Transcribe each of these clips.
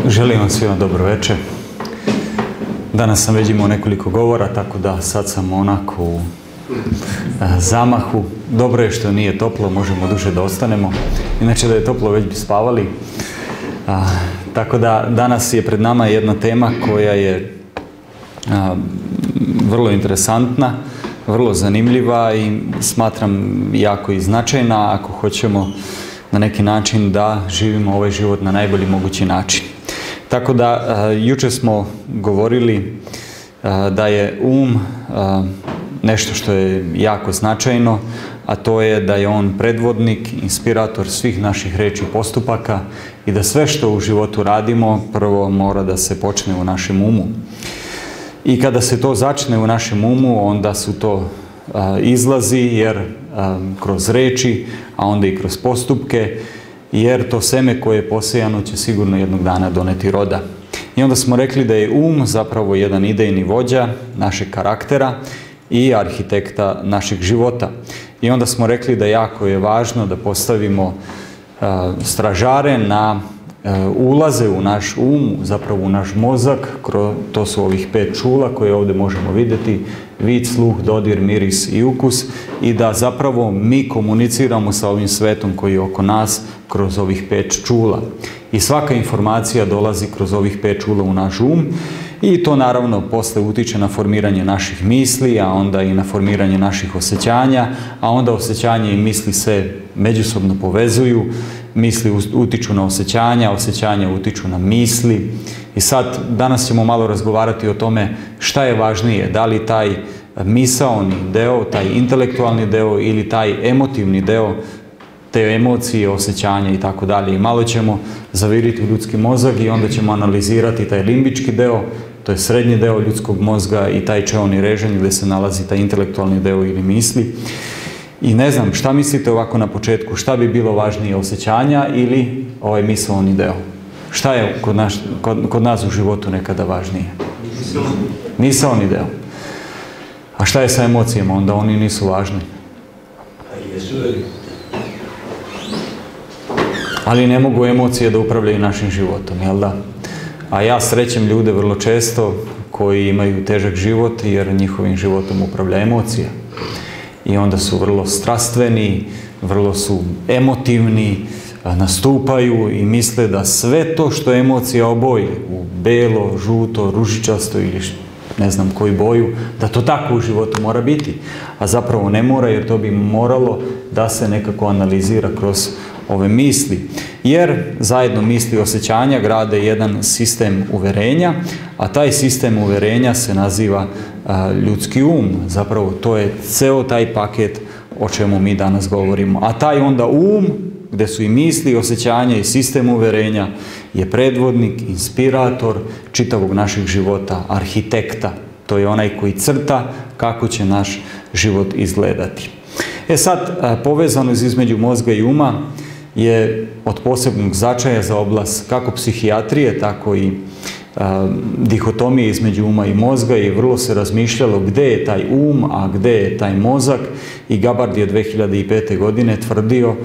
Želim vam svima dobro večer. Danas sam već imao nekoliko govora, tako da sad sam onako u zamahu. Dobro je što nije toplo, možemo duže da ostanemo. Inače da je toplo već bi spavali. Tako da danas je pred nama jedna tema koja je vrlo interesantna, vrlo zanimljiva i smatram jako i značajna ako hoćemo na neki način da živimo ovaj život na najbolji mogući način. Tako da, jučer smo govorili da je nešto što je jako značajno, a to je da je on predvodnik, inspirator svih naših reči i postupaka i da sve što u životu radimo prvo mora da se počne u našem umu. I kada se to začne u našem umu, onda su to izlazi, jer kroz reči, a onda i kroz postupke, jer to seme koje je posejano će sigurno jednog dana doneti roda. I onda smo rekli da je zapravo jedan idejni vođa našeg karaktera i arhitekta našeg života. I onda smo rekli da jako je važno da postavimo stražare na ulaze u naš zapravo u naš mozak, to su ovih 5 čula koje ovdje možemo vidjeti, vid, sluh, dodir, miris i ukus, i da zapravo mi komuniciramo sa ovim svetom koji je oko nas kroz ovih 5 čula. I svaka informacija dolazi kroz ovih 5 čula u naš i to naravno posle utiče na formiranje naših misli, a onda i na formiranje naših osjećanja, a onda osjećanje i misli se međusobno povezuju, misli utiču na osjećanja, osjećanja utiču na misli. I sad, danas ćemo malo razgovarati o tome šta je važnije, da li taj misaoni deo, taj intelektualni deo ili taj emotivni deo, te emocije, osjećanja i tako dalje. I malo ćemo zaviriti u ljudski mozak i onda ćemo analizirati taj limbički deo, to je srednji deo ljudskog mozga, i taj čeoni režanj gdje se nalazi taj intelektualni deo ili misli. I ne znam, šta mislite ovako na početku, šta bi bilo važnije, osjećanja ili ovaj misaoni deo? Šta je kod nas u životu nekada važnije? Misaoni deo. A šta je sa emocijama? Onda oni nisu važni. Ali ne mogu emocije da upravljaju našim životom, jel da? A ja srećem ljude vrlo često koji imaju težak život jer njihovim životom upravlja emocija. I onda su vrlo strastveni, vrlo su emotivni, nastupaju i misle da sve to što emocija oboji u belo, žuto, ružičasto ili ne znam koju boju, da to tako u životu mora biti. A zapravo ne mora, jer to bi moralo da se nekako analizira kroz ove misli. Jer zajedno misli i osjećanja grade jedan sistem uverenja, a taj sistem uverenja se naziva ljudski Zapravo to je ceo taj paket o čemu mi danas govorimo. A taj onda gde su i misli, osjećanja i sistem uverenja, je predvodnik, inspirator čitavog našeg života, arhitekta. To je onaj koji crta kako će naš život izgledati. Sad, povezanost između mozga i je od posebnog značaja za oblast kako psihijatrije, tako i dihotomije između i mozga, i vrlo se razmišljalo gde je taj a gde je taj mozak, i Gabbard je 2005. godine tvrdio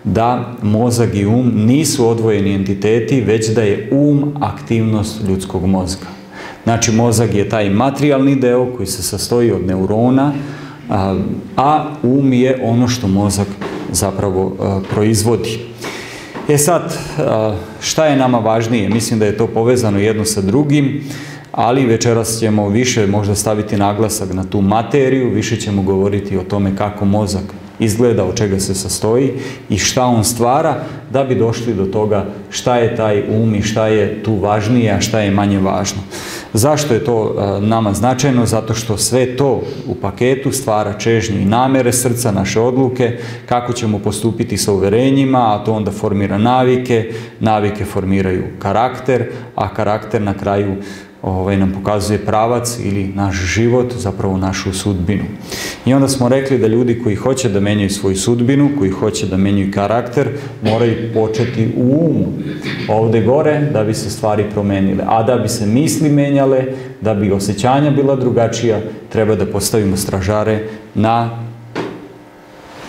da mozak i nisu odvojeni entiteti, već da je aktivnost ljudskog mozga. Znači, mozak je taj materijalni deo koji se sastoji od neurona, a je ono što mozak zapravo proizvodi. Sad, šta je nama važnije? Mislim da je to povezano jedno sa drugim, ali večeras ćemo više možda staviti naglasak na tu materiju, više ćemo govoriti o tome kako mozak izgleda, od čega se sastoji i šta on stvara, da bi došli do toga šta je taj i šta je tu važnije, a šta je manje važno. Zašto je to nama značajno? Zato što sve to u paketu stvara čežnje i namere srca, naše odluke, kako ćemo postupiti sa uverenjima, a to onda formira navike formiraju karakter, a karakter na kraju nam pokazuje pravac ili naš život, zapravo našu sudbinu. I onda smo rekli da ljudi koji hoće da menjaju svoju sudbinu, koji hoće da menjaju karakter, moraju početi u ovde gore da bi se stvari promenile. A da bi se misli menjale, da bi osjećanja bila drugačija, treba da postavimo stražare na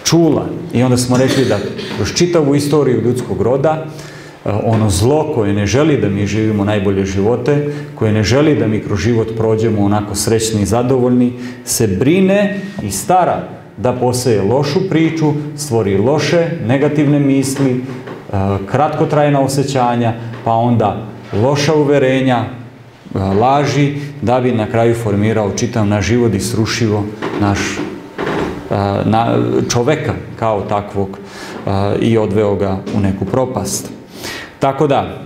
čula. I onda smo rekli da kroz čitavu istoriju ljudskog roda ono zlo koje ne želi da mi živimo najbolje živote, koje ne želi da mi kroz život prođemo onako srećni i zadovoljni, se brine i stara da poseje lošu priču, stvori loše, negativne misli, kratkotrajna osjećanja, pa onda loša uverenja, laži, da bi na kraju formirao čitav naš život i srušio naš čoveka kao takvog i odveo ga u neku propast. Tako da,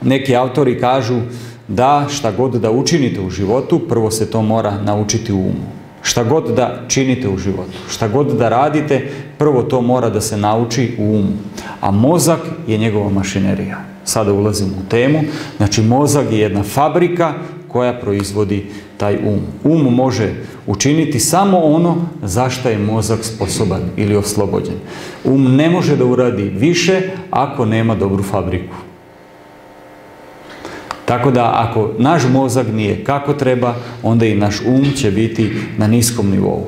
neki autori kažu da šta god da učinite u životu, prvo se to mora naučiti u umu. Šta god da činite u životu, šta god da radite, prvo to mora da se nauči u umu. A mozak je njegova mašinerija. Sada ulazimo u temu. Znači, mozak je jedna fabrika koja proizvodi taj um. Um može učiniti samo ono za što je mozak sposoban ili oslobođen. Um ne može da uradi više ako nema dobru fabriku. Tako da, ako naš mozak nije kako treba, onda i naš um će biti na niskom nivou.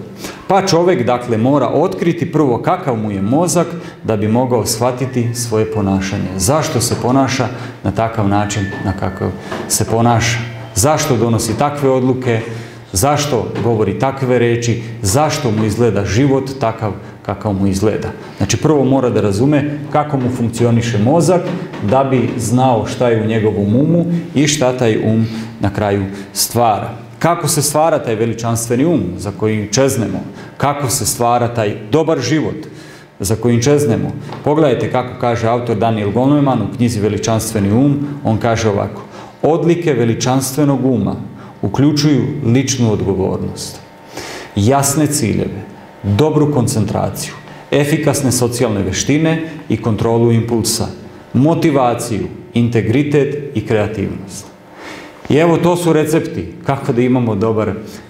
Pa čovjek, dakle, mora otkriti prvo kakav mu je mozak da bi mogao shvatiti svoje ponašanje. Zašto se ponaša na takav način na kakav se ponaša? Zašto donosi takve odluke? Zašto govori takve reči? Zašto mu izgleda život takav kakav mu izgleda? Znači, prvo mora da razume kako mu funkcioniše mozak, da bi znao šta je u njegovom umu i šta taj um na kraju stvara. Kako se stvara taj veličanstveni um za koji čeznemo? Kako se stvara taj dobar život za kojim čeznemo? Pogledajte kako kaže autor Daniel Goleman u knjizi Veličanstveni um. On kaže ovako: odlike veličanstvenog uma uključuju ličnu odgovornost, jasne ciljeve, dobru koncentraciju, efikasne socijalne veštine i kontrolu impulsa, motivaciju, integritet i kreativnost. I evo, to su recepti kako da imamo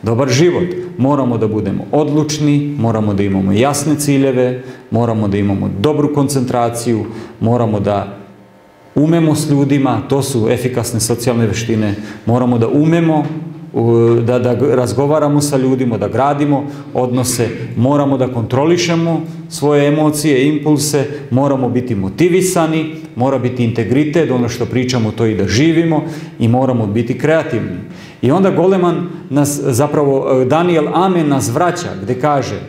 dobar život. Moramo da budemo odlučni, moramo da imamo jasne ciljeve, moramo da imamo dobru koncentraciju, moramo da umemo s ljudima, to su efikasne socijalne veštine, moramo da umemo da razgovaramo sa ljudima, da gradimo odnose, moramo da kontrolišemo svoje emocije, impulse, moramo biti motivisani, mora biti integritet, ono što pričamo to i da živimo, i moramo biti kreativni. I onda Goleman nas, zapravo Daniel Amen nas vraća gdje kaže: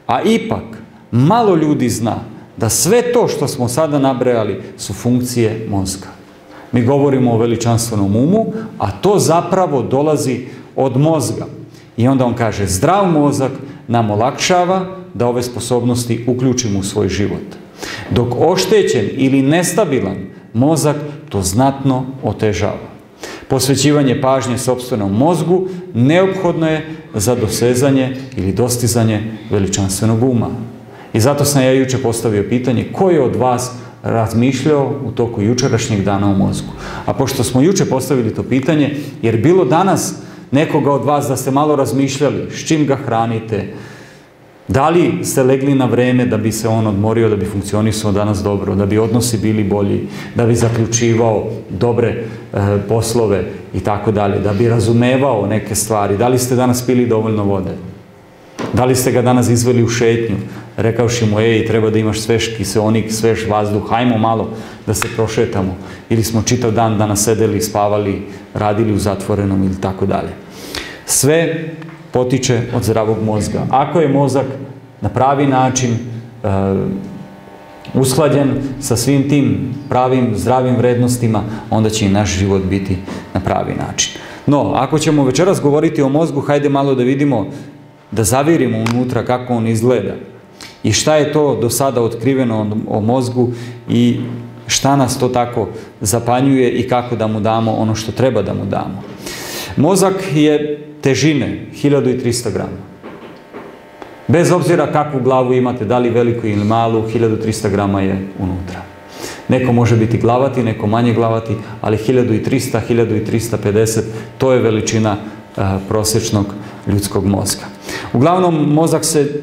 a ipak malo ljudi zna da sve to što smo sada nabrojali su funkcije mozga. Mi govorimo o veličanstvenom umu, a to zapravo dolazi od mozga. I onda on kaže: zdrav mozak nam olakšava da ove sposobnosti uključimo u svoj život. Dok oštećen ili nestabilan mozak to znatno otežava. Posvećivanje pažnje sopstvenom mozgu neophodno je za dosezanje ili dostizanje veličanstvenog uma. I zato sam ja jučer postavio pitanje: ko je od vas razmišljao u toku jučerašnjeg dana o mozgu? A pošto smo jučer postavili to pitanje, jer bilo danas nekoga od vas da ste malo razmišljali s čim ga hranite, da li ste legli na vreme da bi se on odmorio, da bi funkcionisao danas dobro, da bi odnosi bili bolji, da bi zaključivao dobre poslove i tako dalje, da bi razumevao neke stvari, da li ste danas pili dovoljno vode, da li ste ga danas izveli u šetnju, rekavši mu: ej, treba da imaš svež kiseonik, svež vazduh, hajmo malo da se prošetamo, ili smo čitav dan danas sedeli, spavali, radili u zatvorenom ili tako dalje. Sve potiče od zdravog mozga. Ako je mozak na pravi način usklađen sa svim tim pravim, zdravim vrednostima, onda će i naš život biti na pravi način. No, ako ćemo večeras govoriti o mozgu, hajde malo da vidimo, da zavirimo unutra kako on izgleda i šta je to do sada otkriveno o mozgu i šta nas to tako zapanjuje i kako da mu damo ono što treba da mu damo. Mozak je težine 1300 grama. Bez obzira kakvu glavu imate, da li veliku ili malu, 1300 grama je unutra. Neko može biti glavati, neko manje glavati, ali 1300, 1350, to je veličina prosječnog ljudskog mozga. Uglavnom, mozak se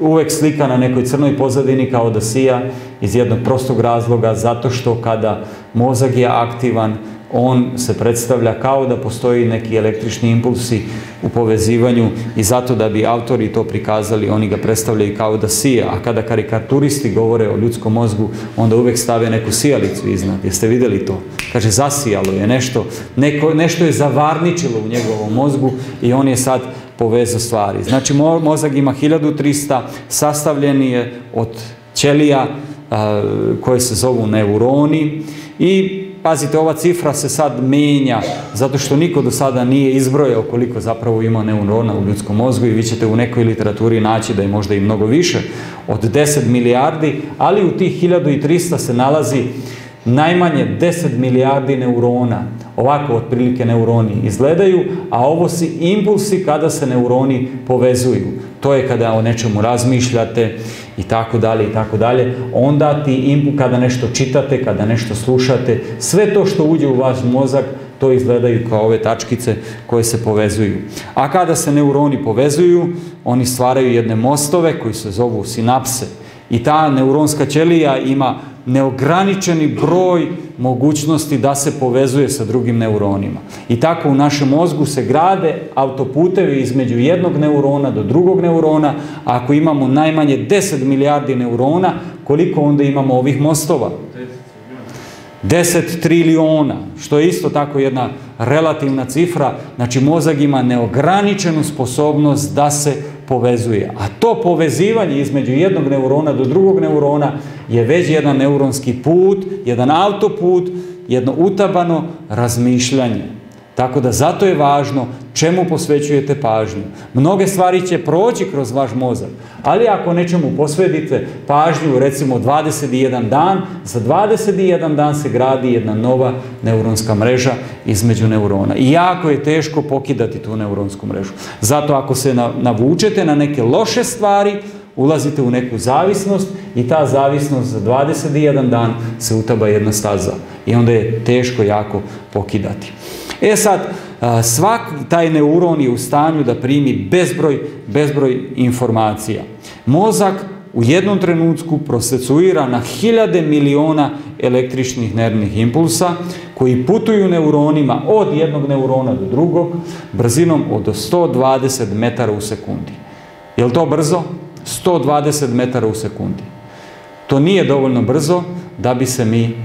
uvek slika na nekoj crnoj pozadini kao da sija, iz jednog prostog razloga, zato što kada mozak je aktivan, on se predstavlja kao da postoji neki električni impulsi u povezivanju i zato da bi autori to prikazali, oni ga predstavljaju kao da sije, a kada karikaturisti govore o ljudskom mozgu, onda uvijek stave neku sijalicu iznad. Jeste vidjeli to? Kaže, zasijalo je nešto, nešto je zavarničilo u njegovom mozgu i on je sad povezao stvari. Znači, mozak ima 1300, sastavljen je od ćelija koje se zovu neuroni i pazite, ova cifra se sad mijenja zato što niko do sada nije izbrojao koliko zapravo ima neurona u ljudskom mozgu i vi ćete u nekoj literaturi naći da je možda i mnogo više od 10 milijardi, ali u tih 1300 se nalazi najmanje 10 milijardi neurona. Ovako otprilike neuroni izgledaju, a ovo su impulsi kada se neuroni povezuju. To je kada o nečemu razmišljate i tako dalje i tako dalje. Onda kada nešto čitate, kada nešto slušate, sve to što uđe u vaš mozak, to izgledaju kao ove tačkice koje se povezuju. A kada se neuroni povezuju, oni stvaraju jedne mostove koji se zovu sinapse. I ta neuronska ćelija ima neograničeni broj mogućnosti da se povezuje sa drugim neuronima. I tako u našem mozgu se grade autoputevi između jednog neurona do drugog neurona, a ako imamo najmanje 10 milijardi neurona, koliko onda imamo ovih mostova? 10 trilijona, što je isto tako jedna relativna cifra. Znači, mozak ima neograničenu sposobnost da se povezuje. A to povezivanje između jednog neurona do drugog neurona je već jedan neuronski put, jedan autoput, jedno utabano razmišljanje. Tako da zato je važno čemu posvećujete pažnju. Mnoge stvari će proći kroz vaš mozak, ali ako nečemu posvetite pažnju, recimo 21 dan, za 21 dan se gradi jedna nova neuronska mreža između neurona. I jako je teško pokidati tu neuronsku mrežu. Zato ako se navučete na neke loše stvari, ulazite u neku zavisnost i ta zavisnost za 21 dan se utaba jedna staza. I onda je teško jako pokidati. E sad, svaki taj neuron je u stanju da primi bezbroj informacija. Mozak u jednom trenutku procesuira na hiljade miliona električnih nervnih impulsa koji putuju neuronima od jednog neurona do drugog brzinom od 120 metara u sekundi. Je li to brzo? 120 metara u sekundi. To nije dovoljno brzo da bi se mi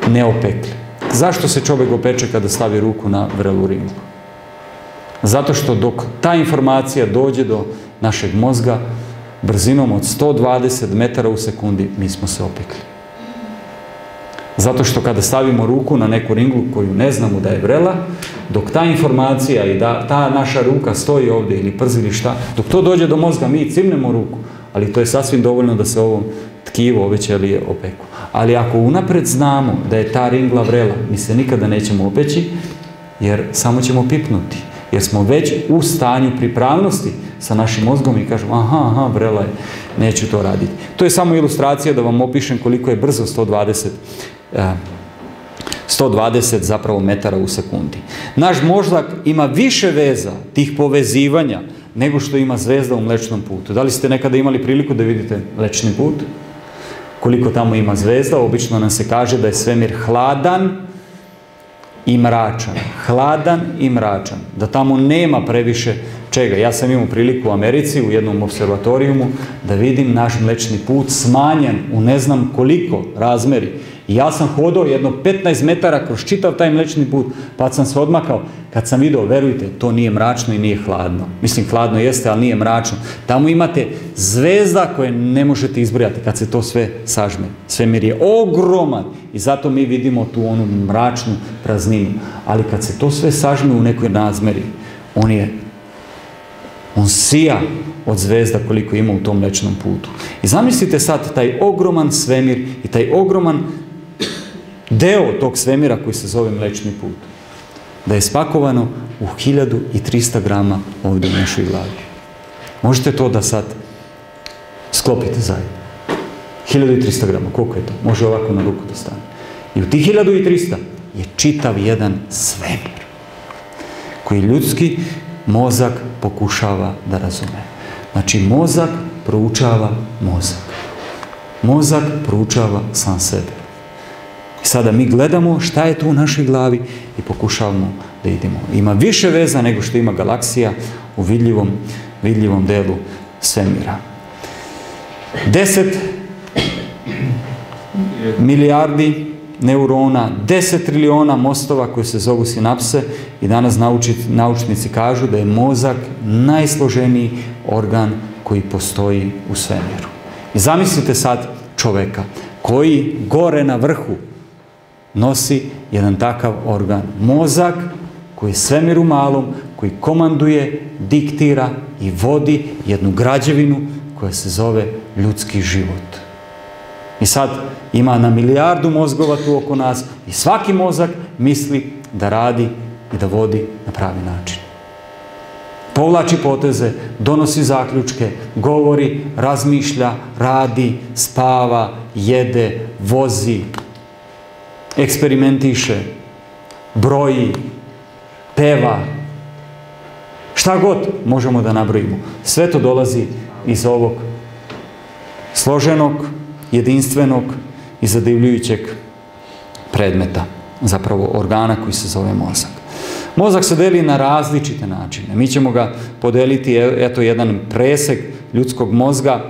ne opekli. Zašto se čovjek opeče kada stavi ruku na vrelu ringu? Zato što dok ta informacija dođe do našeg mozga brzinom od 120 metara u sekundi, mi smo se opekli. Zato što kada stavimo ruku na neku ringu koju ne znamo da je vrela, dok ta informacija i da ta naša ruka stoji ovdje ili przi ili šta, dok to dođe do mozga, mi cimnemo ruku, ali to je sasvim dovoljno da se ovom tkivo, ove ćelije opeku. Ali ako unapred znamo da je ta ringla vrela, mi se nikada nećemo opeći, jer samo ćemo pipnuti. Jer smo već u stanju pripravnosti sa našim mozgom i kažemo, aha, vrela je, neću to raditi. To je samo ilustracija da vam opišem koliko je brzo 120 zapravo metara u sekundi. Naš mozak ima više veza tih povezivanja nego što ima zvezda u Mlečnom putu. Da li ste nekada imali priliku da vidite Mlečni put? Koliko tamo ima zvezda? Obično nam se kaže da je svemir hladan i mračan. Hladan i mračan. Da tamo nema previše čega. Ja sam imao priliku u Americi, u jednom observatorijumu, da vidim naš Mlečni put smanjen u ne znam koliko razmeri. I ja sam hodao jedno 15 metara kroz čitav taj Mlečni put, pa sam se odmakao. Kad sam vidio, verujte, to nije mračno i nije hladno. Mislim, hladno jeste, ali nije mračno. Tamo imate zvezda koje ne možete izbrojati kad se to sve sažme. Svemir je ogroman i zato mi vidimo tu onu mračnu prazninu. Ali kad se to sve sažme u nekoj razmeri, on sija od zvezda koliko ima u tom Mlečnom putu. I zamislite sad taj ogroman svemir i taj ogroman deo tog svemira koji se zove Mlečni put. Da je spakovano u 1300 grama ovdje u našoj glavi. Možete to da sad sklopite zajedno. 1300 grama, koliko je to? Može ovako na ruku da stane. I u tih 1300 je čitav jedan svemir koji ljudski mozak pokušava da razume. Znači, mozak proučava mozak. Mozak proučava sam sebe. I sada mi gledamo šta je tu u našoj glavi i pokušavamo da idemo. Ima više veza nego što ima galaksija u vidljivom delu svemira. 10 milijardi neurona, 10 triliona mostova koji se zovu sinapse i danas naučnici kažu da je mozak najsloženiji organ koji postoji u svemiru. I zamislite sad čoveka koji gore na vrhu nosi jedan takav organ. Mozak koji je svemiru malom, koji komanduje, diktira i vodi jednu građevinu koja se zove ljudski život. I sad ima na milijardu mozgova tu oko nas i svaki mozak misli da radi i da vodi na pravi način. Povlači poteze, donosi zaključke, govori, razmišlja, radi, spava, jede, vozi, eksperimentiše, broji, peva, šta god možemo da nabrojimo. Sve to dolazi iz ovog složenog, jedinstvenog i zadivljujućeg predmeta, zapravo organa koji se zove mozak. Mozak se deli na različite načine. Mi ćemo ga podeliti, eto jedan presek ljudskog mozga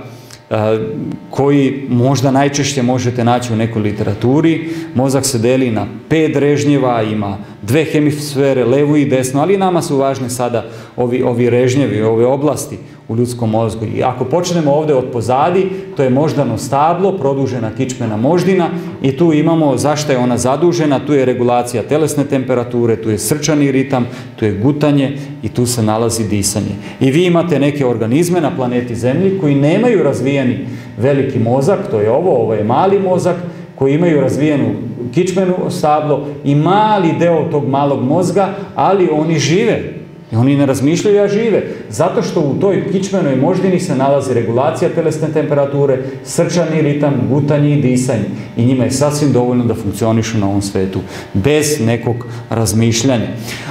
koji možda najčešće možete naći u nekoj literaturi. Mozak se deli na 5 režnjeva, ima 2 hemisfere, levu i desnu, ali nama su važni sada ovi režnjevi, ove oblasti u ljudskom mozgu. I ako počnemo ovdje od pozadi, to je moždano stablo, produžena kičmena moždina i tu imamo zašto je ona zadužena, tu je regulacija telesne temperature, tu je srčani ritam, tu je gutanje i tu se nalazi disanje. I vi imate neke organizme na planeti Zemlji koji nemaju razvijeni veliki mozak, to je ovo je mali mozak, koji imaju razvijenu kičmenu stablo i mali deo tog malog mozga, ali oni žive. I oni ne razmišljaju, a žive. Zato što u toj kičmenoj moždini se nalazi regulacija telesne temperature, srčani ritam, gutanje i disanje. I njima je sasvim dovoljno da funkcionišu na ovom svetu, bez nekog razmišljanja.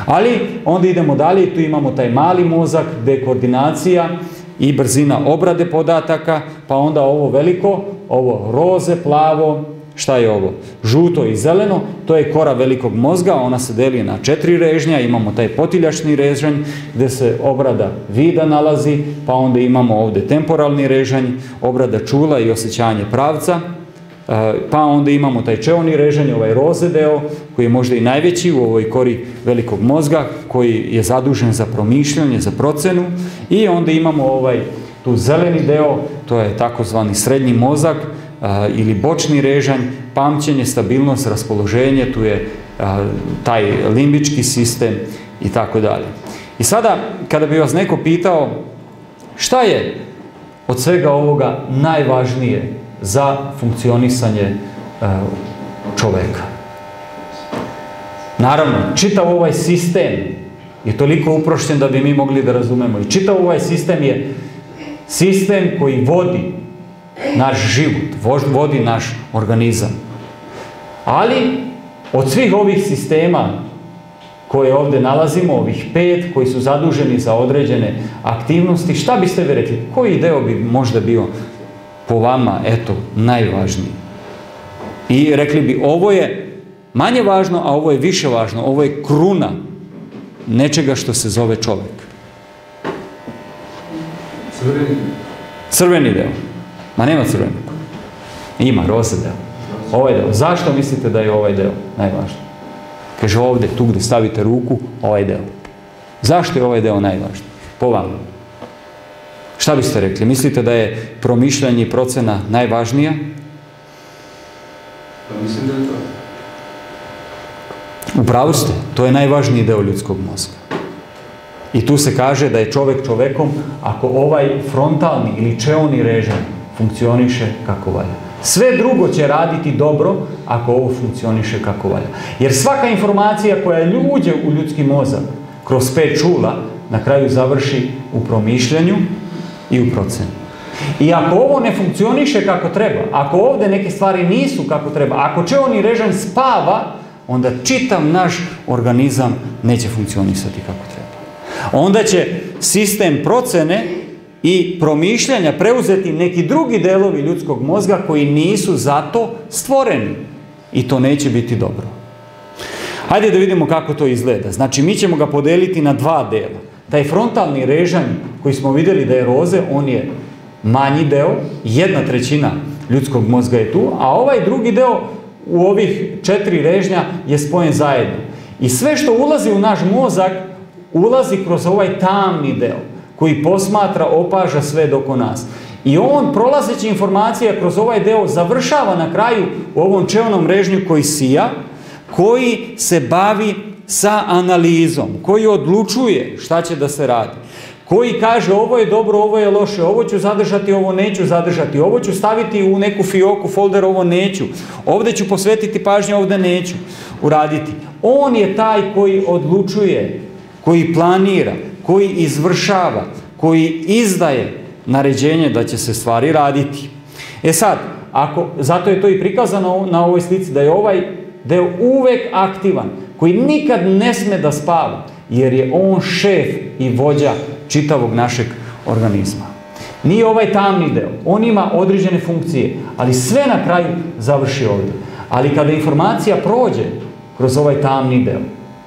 Ali onda idemo dalje, tu imamo taj mali mozak, gde je koordinacija i brzina obrade podataka, pa onda ovo veliko, ovo roze, plavo, šta je ovo? Žuto i zeleno, to je kora velikog mozga, ona se deli na 4 režnja, imamo taj potiljačni režanj gdje se obrada vida nalazi, pa onda imamo ovdje temporalni režanj, obrada čula i osjećanje pravca, pa onda imamo taj čeoni režanj, ovaj roze deo, koji je možda i najveći u ovoj kori velikog mozga, koji je zadužen za promišljanje, za procenu, i onda imamo tu zeleni deo, to je takozvani srednji mozak, ili bočni režanj, pamćenje, stabilnost, raspoloženje, tu je taj limbički sistem i tako dalje. I sada, kada bi vas neko pitao šta je od svega ovoga najvažnije za funkcionisanje čoveka? Naravno, čitav ovaj sistem je toliko uprošćen da bi mi mogli da razumemo. I čitav ovaj sistem je sistem koji vodi naš život, vodi naš organizam. Ali od svih ovih sistema koje ovdje nalazimo, ovih 5 koji su zaduženi za određene aktivnosti, šta biste vi rekli? Koji deo bi možda bio po vama, eto, najvažniji? I rekli bi, ovo je manje važno, a ovo je više važno. Ovo je kruna nečega što se zove čovjek. Crveni deo. Ma nema crvenog. Ima roze deo. Ovaj deo. Zašto mislite da je ovaj deo najvažniji? Kaže ovdje, tu gdje stavite ruku, ovaj deo. Zašto je ovaj deo najvažniji? Po vama. Šta biste rekli? Mislite da je promišljanje i procena najvažnija? Pa mislim da je to. U pravu ste. To je najvažniji deo ljudskog mozga. I tu se kaže da je čovjek čovekom ako ovaj frontalni ili čeoni režanj funkcioniše kako valja. Sve drugo će raditi dobro ako ovo funkcioniše kako valja. Jer svaka informacija koja uđe u ljudski mozak kroz 5 čula na kraju završi u promišljanju i u procenu. I ako ovo ne funkcioniše kako treba, ako ovdje neke stvari nisu kako treba, ako čeoni režanj spava, onda čitav naš organizam neće funkcionisati kako treba. Onda će sistem procene i promišljanja preuzeti neki drugi delovi ljudskog mozga koji nisu za to stvoreni. i to neće biti dobro. Hajde da vidimo kako to izgleda. Znači, mi ćemo ga podeliti na dva dela. Taj frontalni režanj koji smo vidjeli da je roze, on je manji deo, 1/3 ljudskog mozga je tu, a ovaj drugi deo u ovih 4 režnja je spojen zajedno. I sve što ulazi u naš mozak, ulazi kroz ovaj tamni deo, koji posmatra, opaža sve oko nas. I on, prolazeći informacija kroz ovaj deo, završava na kraju u ovom čevnom režnju koji sija, koji se bavi sa analizom, koji odlučuje šta će da se radi, koji kaže ovo je dobro, ovo je loše, ovo ću zadržati, ovo neću zadržati, ovo ću staviti u neku fioku, folder, ovo neću, ovdje ću posvetiti pažnju, ovdje neću uraditi. On je taj koji odlučuje, koji planira, koji izvršava, koji izdaje naređenje da će se stvari raditi. E sad, zato je to i prikazano na ovoj slici, da je ovaj deo uvek aktivan, koji nikad ne sme da spava, jer je on šef i vođa čitavog našeg organizma. Nije ovaj tamni deo, on ima određene funkcije, ali sve na kraju završi ovdje. Ali kada informacija prođe kroz ovaj tamni deo,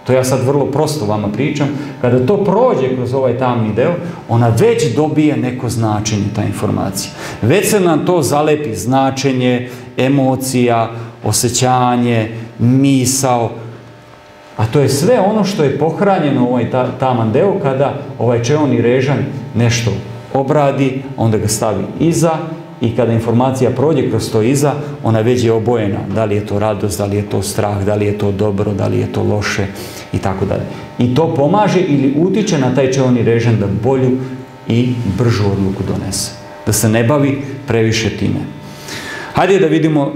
to ja sad vrlo prosto vama pričam, kada to prođe kroz ovaj tamni deo, ona već dobije neko značenje, ta informacija. Već se nam to zalepi, značenje, emocija, osjećanje, misao, a to je sve ono što je pohranjeno u ovaj taman deo kada ovaj čevni režanj nešto obradi, onda ga stavi iza i kada informacija prođe kroz to iza, ona već je obojena. Da li je to radost, da li je to strah, da li je to dobro, da li je to loše i tako dalje. I to pomaže ili utiče na taj čevni režanj da bolju i bržu odluku donese. Da se ne bavi previše time. Hajde da vidimo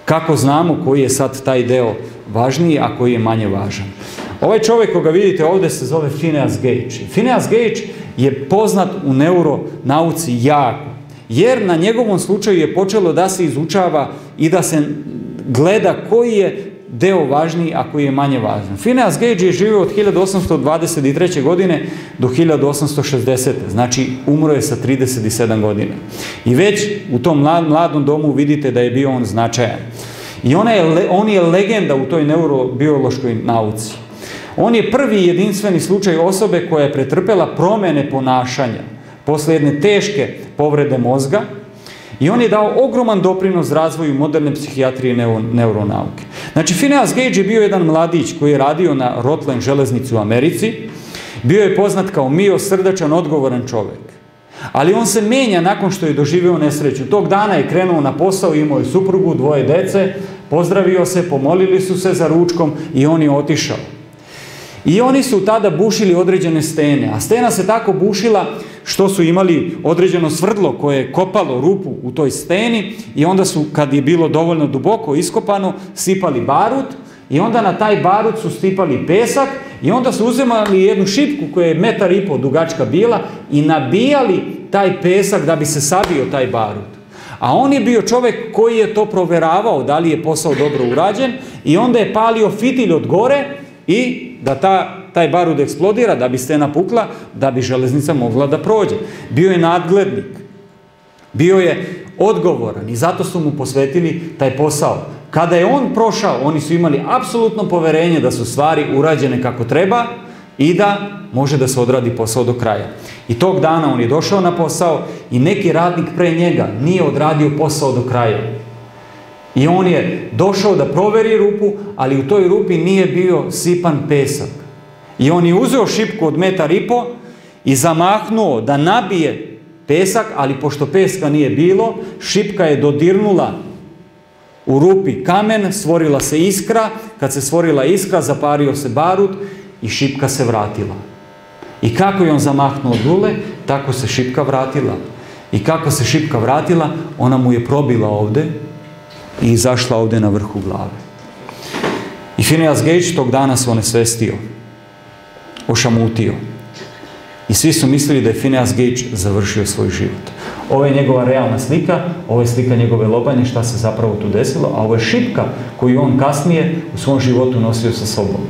kako znamo koji je sad taj deo važniji, a koji je manje važan. Ovaj čovjek koga vidite ovdje se zove Phineas Gage. Phineas Gage je poznat u neuronauci jako, jer na njegovom slučaju je počelo da se izučava i da se gleda koji je deo važniji, a koji je manje važan. Phineas Gage je živio od 1823. godine do 1860. Znači, umro je sa 37 godina. I već u tom mladom domu vidite da je bio on značajan. I on je legenda u toj neurobiološkoj nauci. On je prvi jedinstveni slučaj osobe koja je pretrpela promjene ponašanja posle jedne teške povrede mozga i on je dao ogroman doprinos razvoju moderne psihijatrije i neuronauke. Znači, Phineas Gage je bio jedan mladić koji je radio na Rutland železnici u Americi. Bio je poznat kao mio, srdačan, odgovoran čovjek. Ali on se menja nakon što je doživio nesreću. Tog dana je krenuo na posao, imao je suprugu, 2 dece, pozdravio se, pomolili su se za ručkom i on je otišao. I oni su tada bušili određene stene, a stena se tako bušila što su imali određeno svrdlo koje je kopalo rupu u toj steni i onda su, kad je bilo dovoljno duboko iskopano, sipali barut i onda na taj barut su sipali pesak i onda su uzimali jednu šipku koja je 1,5 m dugačka bila i nabijali taj pesak da bi se sabio taj barut. A on je bio čovjek koji je to proveravao da li je posao dobro urađen i onda je palio fitilj od gore i da taj barut eksplodira, da bi stena pukla, da bi železnica mogla da prođe. Bio je nadglednik, bio je odgovoran i zato su mu posvetili taj posao. Kada je on prošao, oni su imali apsolutno poverenje da su stvari urađene kako treba i da može da se odradi posao do kraja. I tog dana on je došao na posao i neki radnik pre njega nije odradio posao do kraja. I on je došao da proveri rupu, ali u toj rupi nije bio sipan pesak. I on je uzeo šipku od 1,5 m i zamahnuo da nabije pesak, ali pošto peska nije bilo, šipka je dodirnula u rupi kamen, stvorila se iskra, kad se stvorila iskra, zapario se barut i šipka se vratila. I kako je on zamahnuo dule, tako se šipka vratila. I kako se šipka vratila, ona mu je probila ovde i izašla ovde na vrhu glave. I Phineas Gage tog dana se onesvestio, ošamutio. I svi su mislili da je Phineas Gage završio svoj život. Ovo je njegova realna slika, ovo je slika njegove lobanje, šta se zapravo tu desilo, a ovo je šipka koju on kasnije u svom životu nosio sa sobom.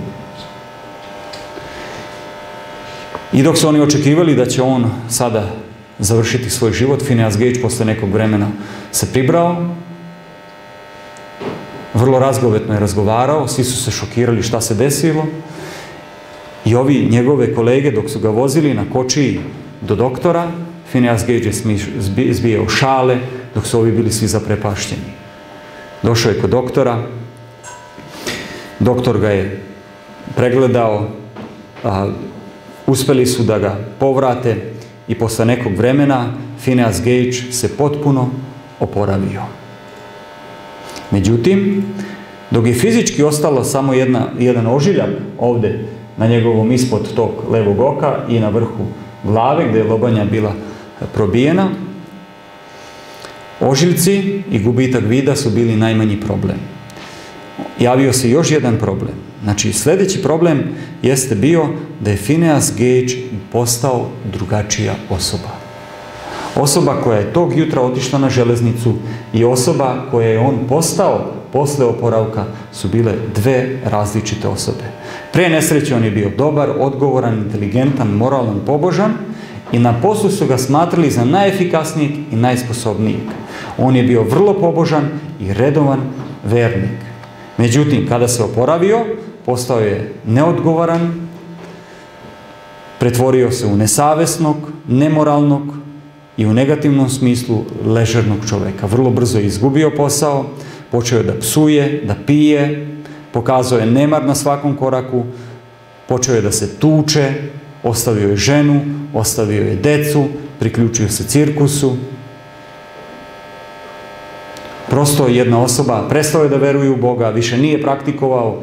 I dok su oni očekivali da će on sada završiti svoj život, Phineas Gage posle nekog vremena se pribrao vrlo razgovetno je razgovarao, svi su se šokirali šta se desilo i ovi njegove kolege dok su ga vozili na kočiji do doktora, Phineas Gage je zbijao šale dok su ovi bili svi zaprepašćeni. Došao je kod doktora, doktor ga je pregledao, uspjeli su da ga povrate i posle nekog vremena Phineas Gage se potpuno oporavio. Međutim, dok je fizički ostalo samo jedan ožiljak ovdje na njegovom ispod tog levog oka i na vrhu glave gdje je lobanja bila probijena, ožiljci i gubitak vida su bili najmanji problem. Javio se još jedan problem. Znači, sljedeći problem jeste bio da je Phineas Gage postao drugačija osoba. Osoba koja je tog jutra otišla na železnicu i osoba koja je on postao posle oporavka su bile dve različite osobe. Pre nesreće on je bio dobar, odgovoran, inteligentan, moralan, pobožan i na poslu su ga smatrali za najefikasnijeg i najsposobnijeg. On je bio vrlo pobožan i redovan vernik. Međutim, kada se oporavio, postao je neodgovoran, pretvorio se u nesavesnog, nemoralnog i u negativnom smislu ležernog čovjeka. Vrlo brzo je izgubio posao, počeo je da psuje, da pije, pokazao je nemar na svakom koraku, počeo je da se tuče, ostavio je ženu, ostavio je decu, priključio se cirkusu. Prosto jedna osoba prestao je da veruje u Boga, više nije praktikovao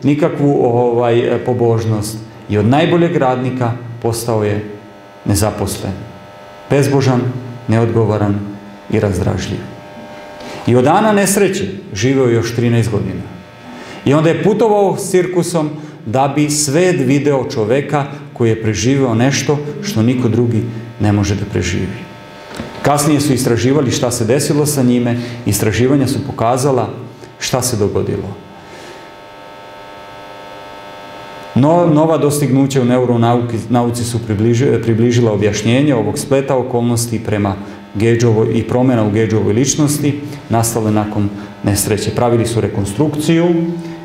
nikakvu pobožnost i od najboljeg radnika postao je nezaposlen, bezbožan, neodgovoran i razdražljiv. I od dana nesreće živeo još 13 godina. I onda je putovao s cirkusom da bi svet video čoveka koji je preživeo nešto što niko drugi ne može da preživi. Kasnije su istraživali šta se desilo sa njime, istraživanja su pokazala šta se dogodilo. Nova dostignuća u neuronauci su približila objašnjenje ovog spleta okolnosti prema Gageovoj i promjena u Gageovoj ličnosti nastale nakon nesreće. Pravili su rekonstrukciju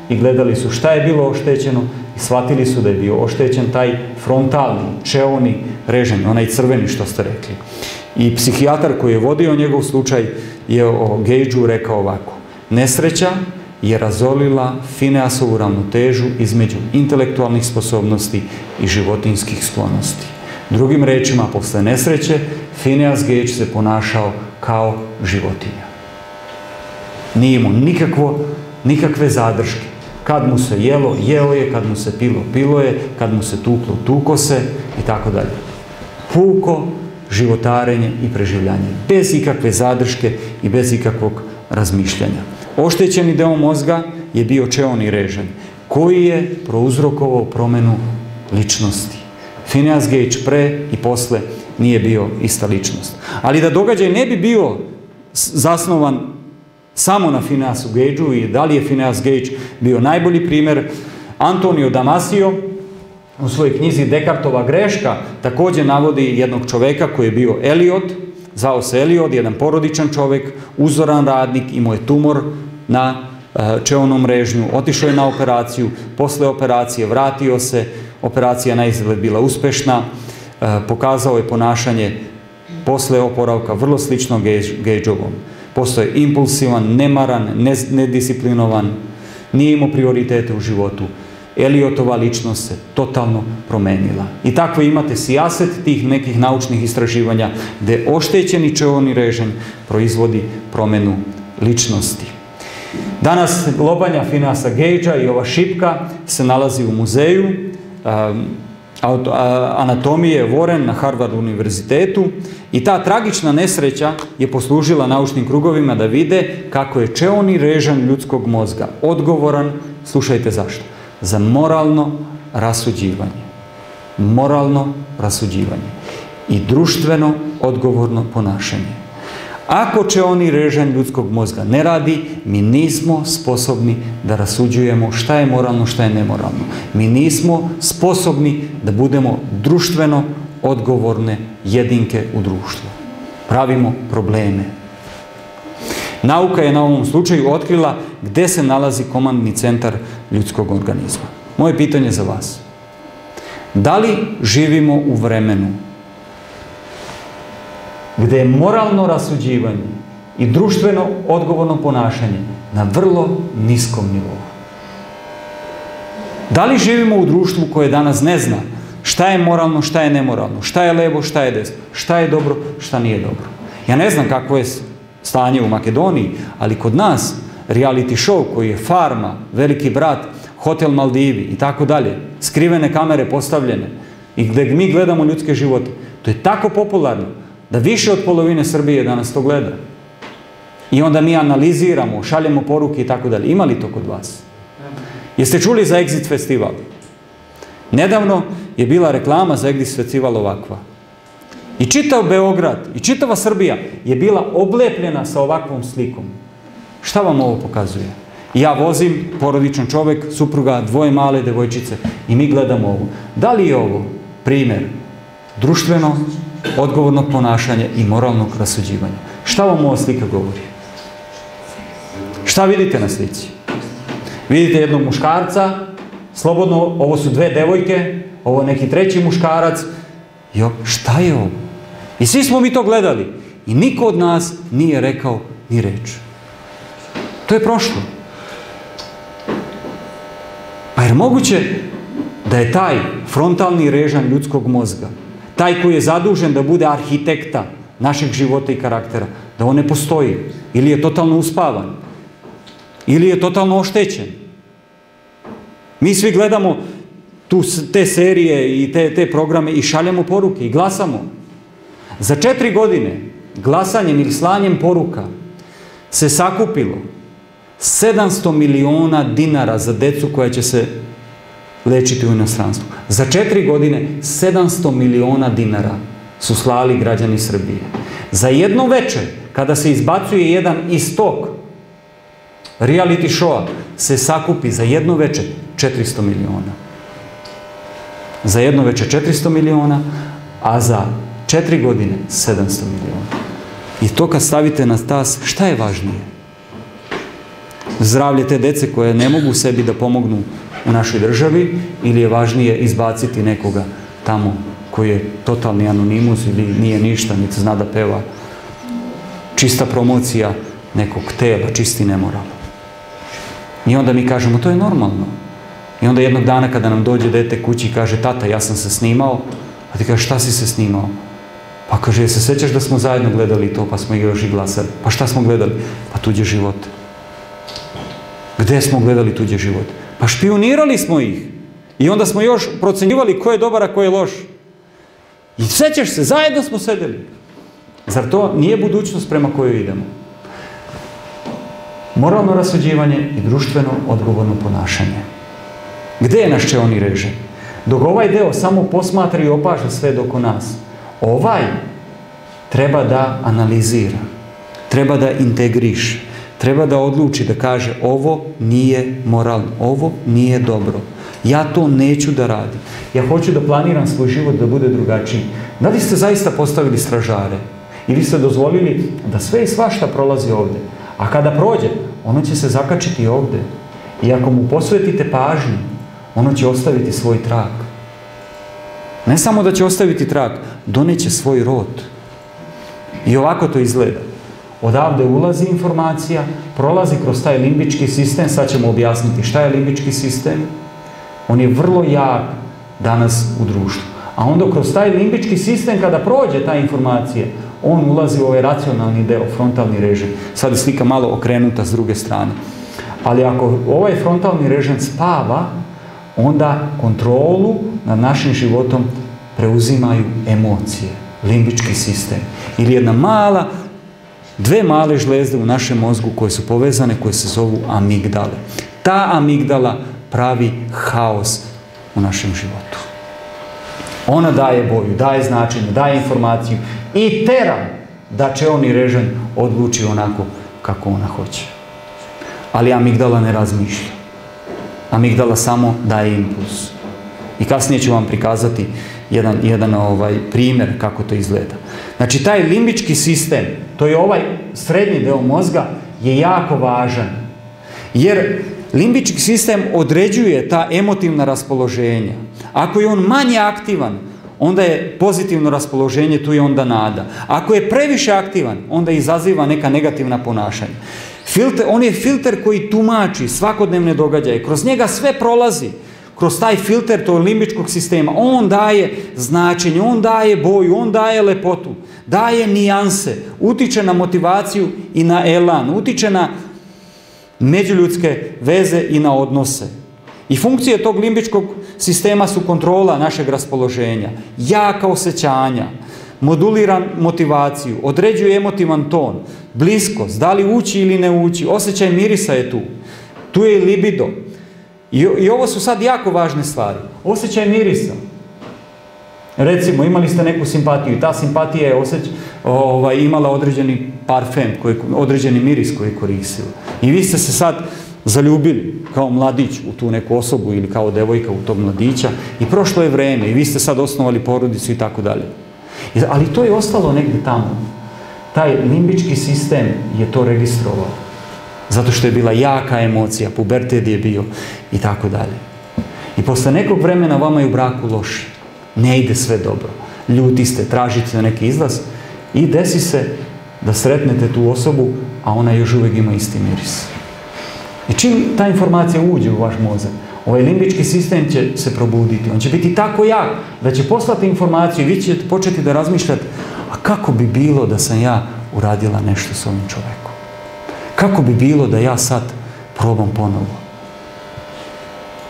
i gledali su šta je bilo oštećeno i shvatili su da je bio oštećen taj frontalni, čeoni režen, onaj crveni što ste rekli. I psihijatar koji je vodio njegov slučaj je o Gageu rekao ovako: nesreća je razolila Phineasovu ravnotežu između intelektualnih sposobnosti i životinjskih sklonosti. Drugim rečima, posle nesreće, Phineas Gage se ponašao kao životinja. Nije imao nikakve zadrške. Kad mu se jelo, jeo je, kad mu se pilo, pilo je, kad mu se tuklo, tuko se i tako dalje. Puko životarenje i preživljanje, bez ikakve zadrške i bez ikakvog razmišljanja. Oštećeni deo mozga je bio čeoni režen, koji je prouzrokovao promjenu ličnosti. Phineas Gage pre i posle nije bio ista ličnost. Ali da događaj ne bi bio zasnovan samo na Phineasu Gageu i da li je Phineas Gage bio najbolji primjer, Antonio Damasio u svojoj knjizi Descartova greška također navodi jednog čoveka koji je bio Eliot, zvao se Eliot, jedan porodičan čovjek, uzoran radnik, imao je tumor na čeonom režnju, otišao je na operaciju, posle operacije vratio se, operacija na izgled bila uspešna, pokazao je ponašanje posle oporavka vrlo slično Gageovom. Postao je impulsivan, nemaran, nedisciplinovan, nije imao prioritete u životu. Eliotova ličnost se totalno promenila. I takve imate sijaset tih nekih naučnih istraživanja gdje oštećeni čeoni režen proizvodi promjenu ličnosti. Danas lobanja Phineasa Gagea i ova šipka se nalazi u muzeju anatomije Warren na Harvard univerzitetu i ta tragična nesreća je poslužila naučnim krugovima da vide kako je čeoni režan ljudskog mozga odgovoran, slušajte zašto, za moralno rasuđivanje. Moralno rasuđivanje i društveno odgovorno ponašanje. Ako čeoni režen ljudskog mozga ne radi, mi nismo sposobni da rasuđujemo šta je moralno, šta je nemoralno. Mi nismo sposobni da budemo društveno odgovorne jedinke u društvu. Pravimo probleme. Nauka je na ovom slučaju otkrila gdje se nalazi komandni centar ljudskog organizma. Moje pitanje za vas. Da li živimo u vremenu gdje je moralno rasuđivanje i društveno odgovorno ponašanje na vrlo niskom nivou? Da li živimo u društvu koje danas ne zna šta je moralno, šta je nemoralno, šta je levo, šta je desno, šta je dobro, šta nije dobro? Ja ne znam kakvo je stanje u Makedoniji, ali kod nas reality show koji je Farma, Veliki brat, Hotel Maldivi i tako dalje, skrivene kamere postavljene i gdje mi gledamo ljudske živote, to je tako popularno da više od polovine Srbije danas to gleda. I onda mi analiziramo, šaljemo poruke i tako dalje. Ima li to kod vas? Jeste čuli za Exit festival? Nedavno je bila reklama za Exit festival ovakva. I čitav Beograd i čitava Srbija je bila oblepljena sa ovakvom slikom. Šta vam ovo pokazuje? Ja vozim, porodičan čovjek, supruga, 2 male devojčice i mi gledamo ovo. Da li je ovo primjer društveno odgovornog ponašanja i moralnog rasuđivanja? Šta vam ova slika govori? Šta vidite na slici? Vidite jednog muškarca, slobodno, ovo su 2 devojke, ovo neki 3. muškarac. Jo, šta je ovo? I svi smo mi to gledali. I niko od nas nije rekao ni reč. To je prošlo. Pa je moguće da je taj frontalni režan ljudskog mozga, taj koji je zadužen da bude arhitekta našeg života i karaktera, da on ne postoji, ili je totalno uspavan, ili je totalno oštećen. Mi svi gledamo te serije i te programe i šaljemo poruke i glasamo. Za 4 godine glasanjem ili slanjem poruka se sakupilo 700 miliona dinara za decu koja će se lečiti u inostranstvu. Za 4 godine 700 miliona dinara su slali građani Srbije. Za jedno večer, kada se izbacuje jedan iz tog reality showa, se sakupi za jedno večer 400 miliona. Za jedno večer 400 miliona, a za 4 godine 700 miliona. I to kad stavite na tas, šta je važnije? Zdravlje te dece koje ne mogu sebi da pomognu u našoj državi, ili je važnije izbaciti nekoga tamo koji je totalni anonimus ili nije ništa, niti zna da peva? Čista promocija nekog tela, čisti nemoral. I onda mi kažemo, to je normalno. I onda jednog dana kada nam dođe dete kući i kaže, tata, ja sam se snimao, a ti kaže, šta si se snimao? Pa kaže, je se sećaš da smo zajedno gledali to, pa smo još i glasali? Pa šta smo gledali? Pa tuđe živote. Gde smo gledali tuđe živote? Pa špionirali smo ih. I onda smo još procenjivali ko je dobar, a ko je loš. I sećaš se, zajedno smo sedeli. Zar to nije budućnost prema kojoj idemo? Moralno rasuđivanje i društveno odgovorno ponašanje. Gde je naš čeoni režim? Dok ovaj deo samo posmatra i opaža sve oko nas, ovaj treba da analizira, treba da integriše, treba da odluči, da kaže ovo nije moralno, ovo nije dobro. Ja to neću da radim. Ja hoću da planiram svoj život da bude drugačiji. Da li ste zaista postavili stražare? Ili ste dozvolili da sve i svašta prolazi ovde? A kada prođe, ono će se zakačiti ovde. I ako mu posvetite pažnju, ono će ostaviti svoj trag. Ne samo da će ostaviti trag, doneće svoj rod. I ovako to izgleda. Odavde ulazi informacija, prolazi kroz taj limbički sistem, sad ćemo objasniti šta je limbički sistem. On je vrlo jak danas u društvu. A onda kroz taj limbički sistem, kada prođe ta informacija, on ulazi u ovaj racionalni deo, frontalni režim. Sad je slika malo okrenuta s druge strane. Ali ako ovaj frontalni režim spava, onda kontrolu nad našim životom preuzimaju emocije, limbički sistem. Ili jedna mala, 2 male žlezde u našem mozgu koje su povezane, koje se zovu amigdale. Ta amigdala pravi haos u našem životu. Ona daje boju, daje značenje, daje informaciju i tera da čeoni režim odluči onako kako ona hoće. Ali amigdala ne razmišlja. Amigdala samo daje impuls. I kasnije ću vam prikazati jedan primjer kako to izgleda. Znači, taj limbički sistem, to je ovaj srednji deo mozga, je jako važan. Jer limbički sistem određuje ta emotivna raspoloženja. Ako je on manje aktivan, onda je pozitivno raspoloženje, tu je onda nada. Ako je previše aktivan, onda izaziva neka negativna ponašanja. On je filter koji tumači svakodnevne događaje. Kroz njega sve prolazi. Kroz taj filter tog limbičkog sistema. On daje značenje, on daje boju, on daje lepotu, daje nijanse, utiče na motivaciju i na elan, utiče na međuljudske veze i na odnose. I funkcije tog limbičkog sistema su kontrola našeg raspoloženja, jaka osjećanja, moduliran motivaciju, određuje emotivan ton, bliskost, da li ući ili ne ući, osjećaj mirisa je tu. Tu je i libido. I ovo su sad jako važne stvari. Osjećaj mirisa. Recimo, imali ste neku simpatiju i ta simpatija je imala određeni parfem, određeni miris koji je koristila. I vi ste se sad zaljubili kao mladić u tu neku osobu ili kao devojka u tog mladića i prošlo je vreme i vi ste sad osnovali porodicu i tako dalje. Ali to je ostalo negdje tamo. Taj limbički sistem je to registrovao. Zato što je bila jaka emocija, pubertet je bio i tako dalje. I posle nekog vremena vama je u braku loše. Ne ide sve dobro. Ljuti ste, tražite neki izlaz i desi se da sretnete tu osobu, a ona još uvijek ima isti miris. I čim ta informacija uđe u vaš mozak, ovaj limbički sistem će se probuditi. On će biti tako jak da će poslati informaciju i vi ćete početi da razmišljate, a kako bi bilo da sam ja uradila nešto s ovim čovekom? Kako bi bilo da ja sad probam ponovo?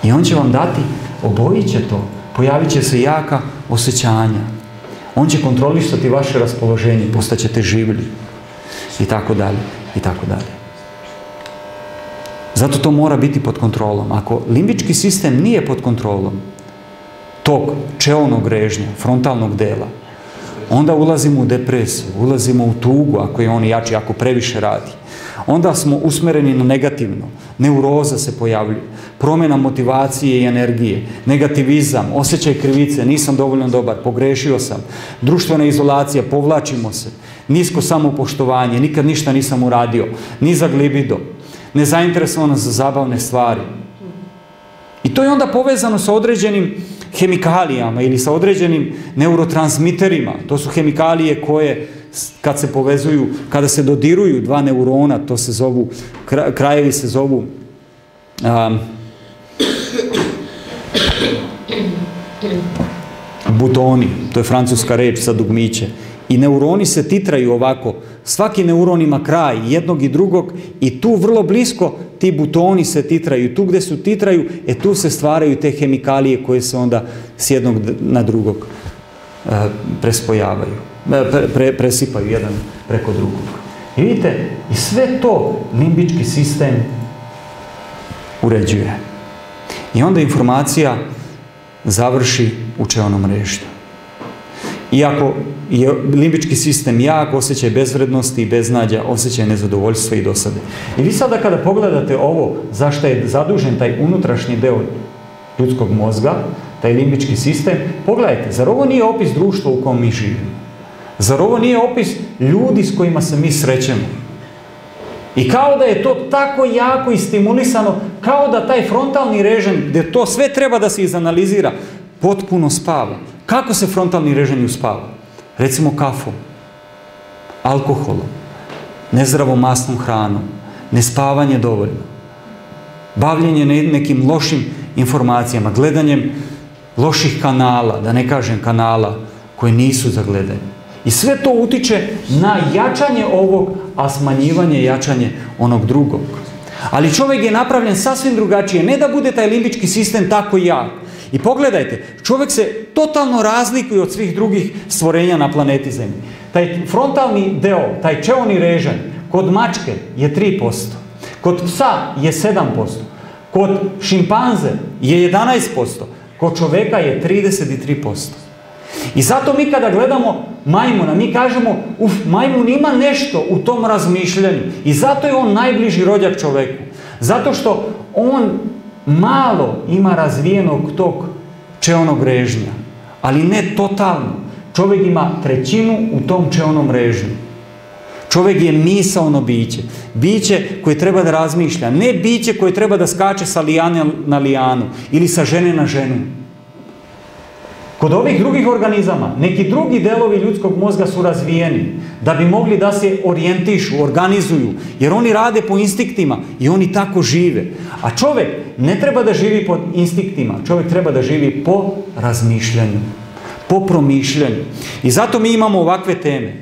I on će vam dati, obojit će to, pojavit će se jaka osjećanja. On će kontrolisati vaše raspoloženje, postaćete življi. I tako dalje, i tako dalje. Zato to mora biti pod kontrolom. Ako limbički sistem nije pod kontrolom tog čeonog režnja, frontalnog dela, onda ulazimo u depresiju, ulazimo u tugu ako je on jači, ako previše radi. Onda smo usmereni na negativno. Neuroza se pojavljuje, promjena motivacije i energije, negativizam, osjećaj krivice, nisam dovoljno dobar, pogrešio sam, društvena izolacija, povlačimo se, nisko samopoštovanje, nikad ništa nisam uradio, nizak libido, nezainteresovanost za zabavne stvari. I to je onda povezano sa određenim hemikalijama ili sa određenim neurotransmiterima. To su hemikalije koje kad se povezuju, kada se dodiruju dva neurona, to se zovu, krajevi se zovu butoni, to je francuska reč za dugmiće. I neuroni se titraju ovako, svaki neuron ima kraj jednog i drugog i tu vrlo blisko ti butoni se titraju. Tu gdje su titraju, tu se stvaraju te hemikalije koje se onda s jednog na drugog prespojavaju, presipaju jedan preko drugog. I vidite, i sve to limbički sistem uređuje. I onda informacija završi u čeonom režnju. Iako je limbički sistem jak, osjećaj bezvrednosti i beznađa, osjećaj nezadovoljstva i dosade. I vi sada kada pogledate ovo, zašto je zadužen taj unutrašnji deo ljudskog mozga, taj limbički sistem, pogledajte, zar ovo nije opis društva u kojem mi živimo? Zar ovo nije opis ljudi s kojima se mi srećemo? I kao da je to tako jako i stimulisano, kao da taj frontalni režim, gdje to sve treba da se izanalizira, potpuno spava. Kako se frontalni režim uspava? Recimo kafom, alkoholom, nezdravom masnom hranom, nespavanje dovoljno, bavljenje nekim lošim informacijama, gledanjem loših kanala, da ne kažem kanala koji nisu za gledanje. I sve to utiče na jačanje ovog, a smanjivanje jačanje onog drugog. Ali čovjek je napravljen sasvim drugačije, ne da bude taj limbički sistem tako jak. I pogledajte, čovjek se totalno razlikuje od svih drugih stvorenja na planeti Zemlji. Taj frontalni deo, taj čeoni režanj, kod mačke je 3%, kod psa je 7%, kod šimpanze je 11%, kod čovjeka je 33%. I zato mi kada gledamo majmuna, mi kažemo, majmun ima nešto u tom razmišljanju i zato je on najbliži rođak čovjeku. Zato što on malo ima razvijenog tog čeonog režnja, ali ne totalno. Čovjek ima 1/3 u tom čeonom režnju. Čovjek je misaono biće. Biće koje treba da razmišlja. Ne biće koje treba da skače sa lijane na lijanu ili sa žene na ženu. Kod ovih drugih organizama, neki drugi delovi ljudskog mozga su razvijeni da bi mogli da se orijentišu, organizuju, jer oni rade po instinktima i oni tako žive. A čovjek ne treba da živi po instinktima, čovjek treba da živi po razmišljanju, po promišljanju. I zato mi imamo ovakve teme.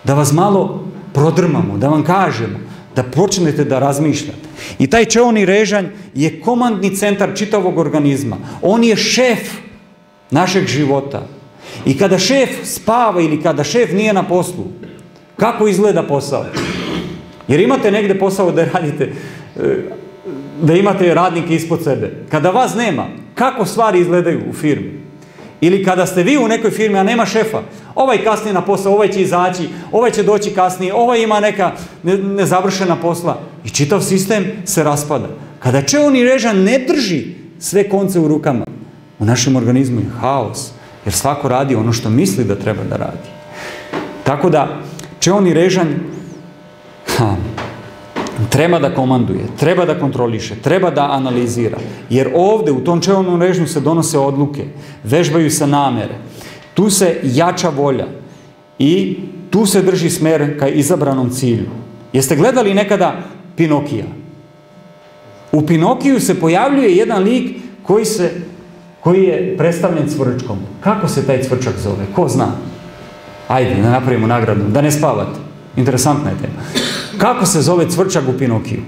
Da vas malo prodrmamo, da vam kažemo, da počnete da razmišljate. I taj čeoni režanj je komandni centar čitavog organizma. On je šef našeg života. I kada šef spava ili kada šef nije na poslu, kako izgleda posao? Jer imate negdje posao da radite, da imate radnike ispod sebe. Kada vas nema, kako stvari izgledaju u firmi? Ili kada ste vi u nekoj firmi, a nema šefa, ovaj kasnije na posao, ovaj će izaći, ovaj će doći kasnije, ovaj ima neka nezavršena posla. I čitav sistem se raspada. Kada čeoni režanj ne drži sve konce u rukama, u našem organizmu je haos, jer svako radi ono što misli da treba da radi. Tako da, čeoni režanj treba da komanduje, treba da kontroliše, treba da analizira. Jer ovdje u tom čeonom režnju se donose odluke, vežbaju se namere. Tu se jača volja i tu se drži smer ka izabranom cilju. Jeste gledali nekada Pinokija? U Pinokiju se pojavljuje jedan lik koji je predstavljen cvrčkom. Kako se taj cvrčak zove? Ko zna? Ajde, da napravimo nagradu, da ne spavate. Interesantna je tema. Kako se zove cvrčak u Pinokiju?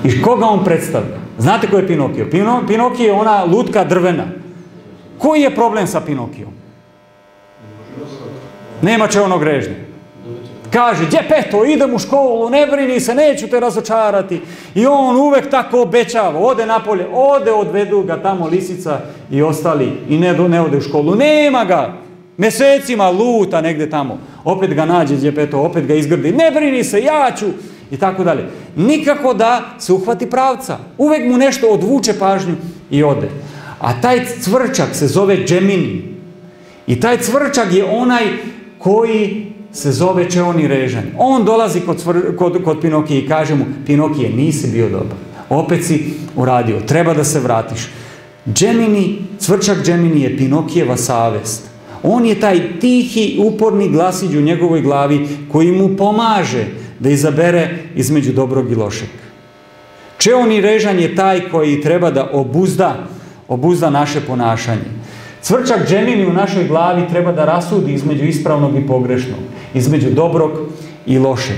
I koga on predstavlja? Znate ko je Pinokio? Pinokio je ona lutka drvena. Koji je problem sa Pinokijom? Nema čeonog režnja. Kaže, Đepeto, idem u školu, ne brini se, neću te razočarati. I on uvek tako obećava, ode napolje, odvedu ga tamo lisica i ostali i ne ode u školu. Nema ga, mesecima luta negde tamo. Opet ga nađe Đepeto, opet ga izgrdi, ne brini se, ja ću, i tako dalje. Nikako da se uhvati pravca. Uvek mu nešto odvuče pažnju i ode. A taj cvrčak se zove Gemini. I taj cvrčak je onaj koji se zove čeoni režanj. On dolazi kod Pinokija i kaže mu, Pinokije, nisi bio dobar. Opet si uradio, treba da se vratiš. Gemini, cvrčak Gemini je Pinokijeva savest. On je taj tihi, uporni glasić u njegovoj glavi koji mu pomaže da izabere između dobrog i lošeg. Čeoni režanj je taj koji treba da obuzda naše ponašanje. Cvrčak Gemini u našoj glavi treba da rasudi između ispravnog i pogrešnog, između dobrog i lošeg.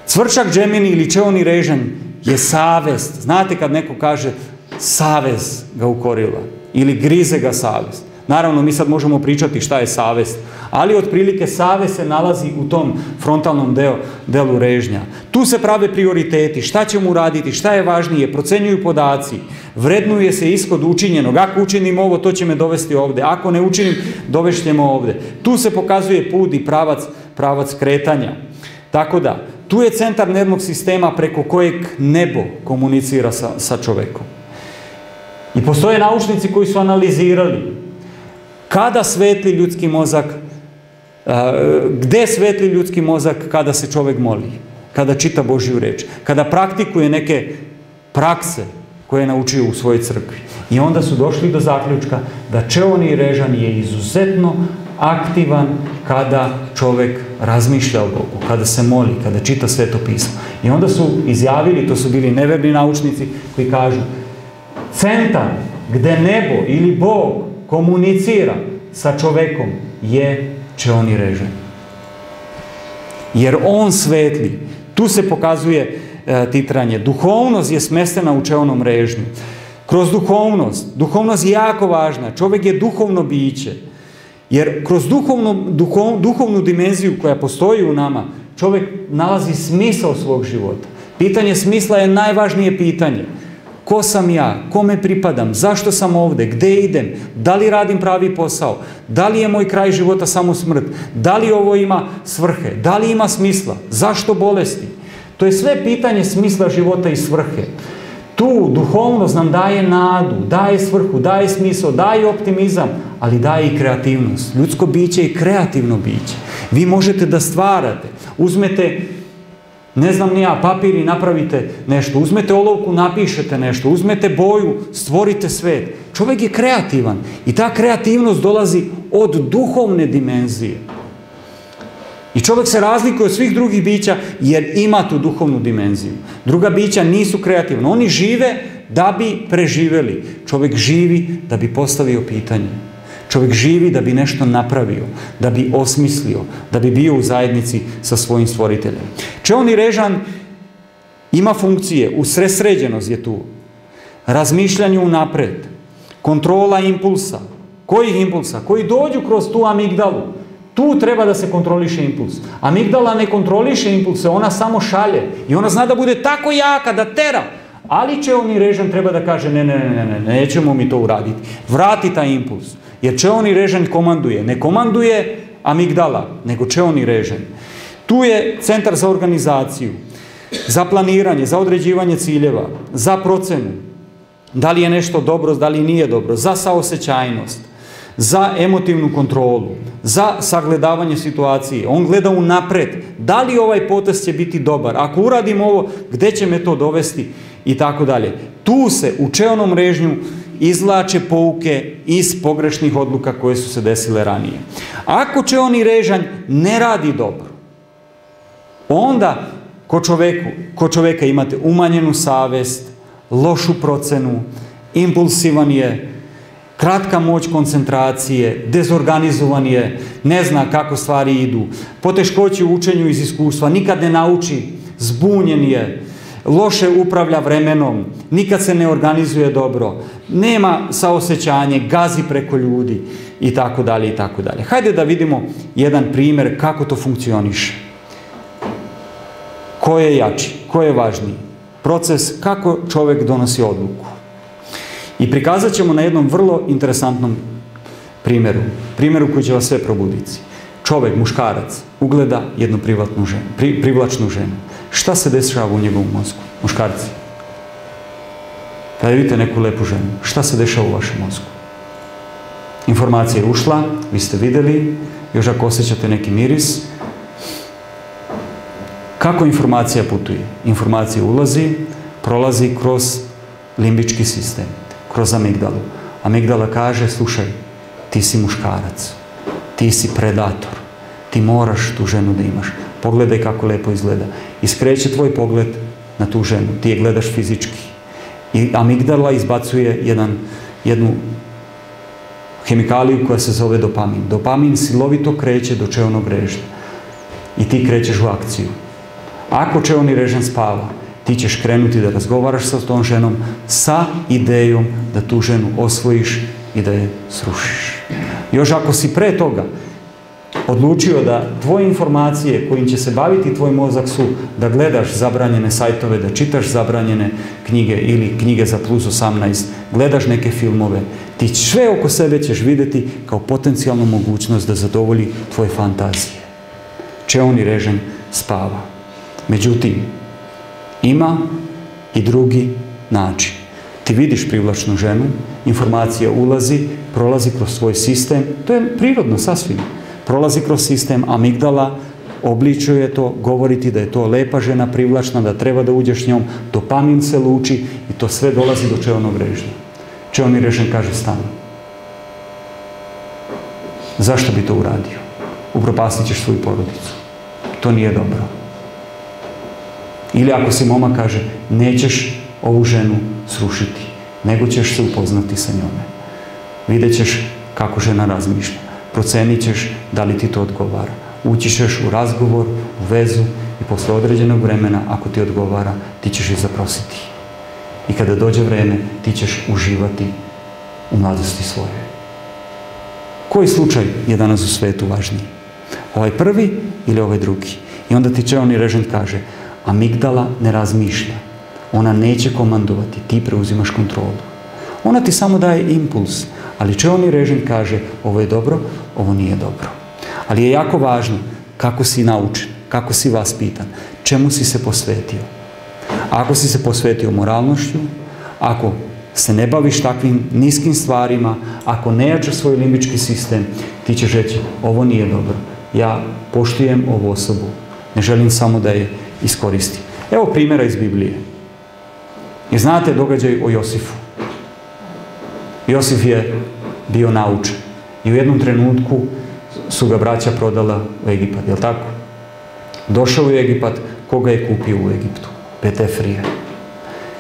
Cvrčak Gemini ili čeoni režanj je savest. Znate kad neko kaže savest ga ukorila ili grize ga savest. Naravno, mi sad možemo pričati šta je savest, ali otprilike savest se nalazi u tom frontalnom delu režnja. Tu se prave prioriteti, šta ćemo uraditi, šta je važnije, procenjuju podaci, vrednuje se ishod učinjenog. Ako učinim ovo, to će me dovesti ovdje. Ako ne učinim, dovešćemo ovdje. Tu se pokazuje put i pravac kretanja. Tako da, tu je centar nervnog sistema preko kojeg nebo komunicira sa čovekom. I postoje naučnici koji su analizirali kada svetli ljudski mozak, gde svetli ljudski mozak kada se čovjek moli, kada čita Božju reč, kada praktikuje neke prakse koje je naučio u svojoj crkvi. I onda su došli do zaključka da čeoni režanj je izuzetno aktivan kada čovjek razmišlja o Bogu, kada se moli, kada čita Sveto pismo. I onda su izjavili, to su bili neverni naučnici koji kažu, centar gde nebo ili Bog komunicira sa čovekom je čeoni režanj. Jer on svetli. Tu se pokazuje titranje. Duhovnost je smestena u čeonom režnju. Kroz duhovnost je jako važna. Čovjek je duhovno biće. Jer kroz duhovnu dimenziju koja postoji u nama, čovjek nalazi smisao svog života. Pitanje smisla je najvažnije pitanje. Ko sam ja? Kome pripadam? Zašto sam ovdje? Gde idem? Da li radim pravi posao? Da li je moj kraj života samo smrt? Da li ovo ima svrhe? Da li ima smisla? Zašto bolesti? To je sve pitanje smisla života i svrhe. Tu duhovnost nam daje nadu, daje svrhu, daje smisao, daje optimizam, ali daje i kreativnost. Ljudsko biće je kreativno biće. Vi možete da stvarate. Uzmete, ne znam ni ja, papir i napravite nešto. Uzmete olovku, napišete nešto. Uzmete boju, stvorite svet. Čovjek je kreativan i ta kreativnost dolazi od duhovne dimenzije. I čovjek se razlikuje od svih drugih bića jer ima tu duhovnu dimenziju. Druga bića nisu kreativna. Oni žive da bi preživjeli. Čovjek živi da bi postavio pitanje. Čovjek živi da bi nešto napravio, da bi osmislio, da bi bio u zajednici sa svojim stvoriteljem. Čeoni režan ima funkcije, usredsređenost je tu, razmišljanje unapred, kontrola impulsa. Kojih impulsa? Koji dođu kroz tu amigdalu. Tu treba da se kontroliše impuls. Amigdala ne kontroliše impulse, ona samo šalje. I ona zna da bude tako jaka, da tera. Ali čeoni režan treba da kaže ne, nećemo mi to uraditi. Vrati taj impuls. Jer čeoni režan komanduje. Ne komanduje amigdala, nego čeoni režan. Tu je centar za organizaciju, za planiranje, za određivanje ciljeva, za procenu. Da li je nešto dobro, da li nije dobro, za saosećajnost, za emotivnu kontrolu, za sagledavanje situacije. On gleda unapred. Da li ovaj potez će biti dobar? Ako uradim ovo, gde će me to dovesti? I tako dalje. Tu se u čeonom režnju izvlače pouke iz pogrešnih odluka koje su se desile ranije. Ako čeoni režanj ne radi dobro, onda kod čoveka imate umanjenu savest, lošu procenu, impulsivan je, kratka moć koncentracije, dezorganizovan je, ne zna kako stvari idu, poteškoće u učenju iz iskustva, nikad ne nauči, zbunjen je, loše upravlja vremenom, nikad se ne organizuje dobro, nema saosećanje, gazi preko ljudi i tako dalje i tako dalje. Hajde da vidimo jedan primjer kako to funkcioniše. Ko je jači, ko je važniji? Proces kako čovjek donosi odluku. I prikazat ćemo na jednom vrlo interesantnom primjeru koji će vas sve probuditi. Čovjek, muškarac, ugleda jednu privlačnu ženu. Šta se dešava u njegovom mozgu? Muškarci. Kada vidite neku lepu ženu, šta se dešava u vašem mozgu? Informacija je ušla, vi ste vidjeli, još ako osjećate neki miris. Kako informacija putuje? Informacija ulazi, prolazi kroz limbički sistem, kroz amigdalu. Amigdala kaže, slušaj, ti si muškarac, ti si predator, ti moraš tu ženu da imaš. Pogledaj kako lepo izgleda. I skreće tvoj pogled na tu ženu. Ti je gledaš fizički. I amigdala izbacuje jednu hemikaliju koja se zove dopamin. Dopamin silovito kreće do čeonog režnja. I ti krećeš u akciju. Ako čeoni režan spava, ti ćeš krenuti da razgovaraš sa tom ženom sa idejom da tu ženu osvojiš i da je srušiš. Još ako si pre toga odlučio da tvoje informacije kojim će se baviti tvoj mozak su da gledaš zabranjene sajtove, da čitaš zabranjene knjige ili knjige za plus 18, gledaš neke filmove, ti sve oko sebe ćeš vidjeti kao potencijalnu mogućnost da zadovolji tvoje fantazije. Čeoni režanj spava. Međutim, ima i drugi način. Ti vidiš privlačnu ženu, informacija ulazi, prolazi kroz svoj sistem, to je prirodno sasvim. Prolazi kroz sistem amigdala, obličuje to, govori ti da je to lepa žena, privlačna, da treba da uđeš s njom, dopamin se luči i to sve dolazi do čeonog režnja. Čeoni režnja kaže stani. Zašto bi to uradio? Upropastit ćeš svoju porodicu. To nije dobro. Ili ako si momak kaže, nećeš ovu ženu srušiti, nego ćeš se upoznati sa njome. Vidjet ćeš kako žena razmišlja. Procenit ćeš da li ti to odgovara. Ući ćeš u razgovor, u vezu i posle određenog vremena, ako ti odgovara, ti ćeš je zaprositi. I kada dođe vreme, ti ćeš uživati u mladosti svoje. Koji slučaj je danas u svetu važniji? Ovaj prvi ili ovaj drugi? I onda ti čeoni režanj kaže, amigdala ne razmišlja. Ona neće komandovati, ti preuzimaš kontrolu. Ona ti samo daje impuls, ali čeoni režim kaže ovo je dobro, ovo nije dobro. Ali je jako važno kako si naučen, kako si vaspitan, čemu si se posvetio. Ako si se posvetio moralnošću, Ako se ne baviš takvim niskim stvarima, ako ne jačaš svoj limbički sistem, ti ćeš reći, ovo nije dobro. Ja poštujem ovu osobu. Ne želim samo da je iskoristim. Evo primjera iz Biblije. I znate događaj o Josifu. Josif je bio naučen. I u jednom trenutku su ga braća prodala u Egipat. Je li tako? Došao u Egipat. Koga je kupio u Egiptu? Petefrije.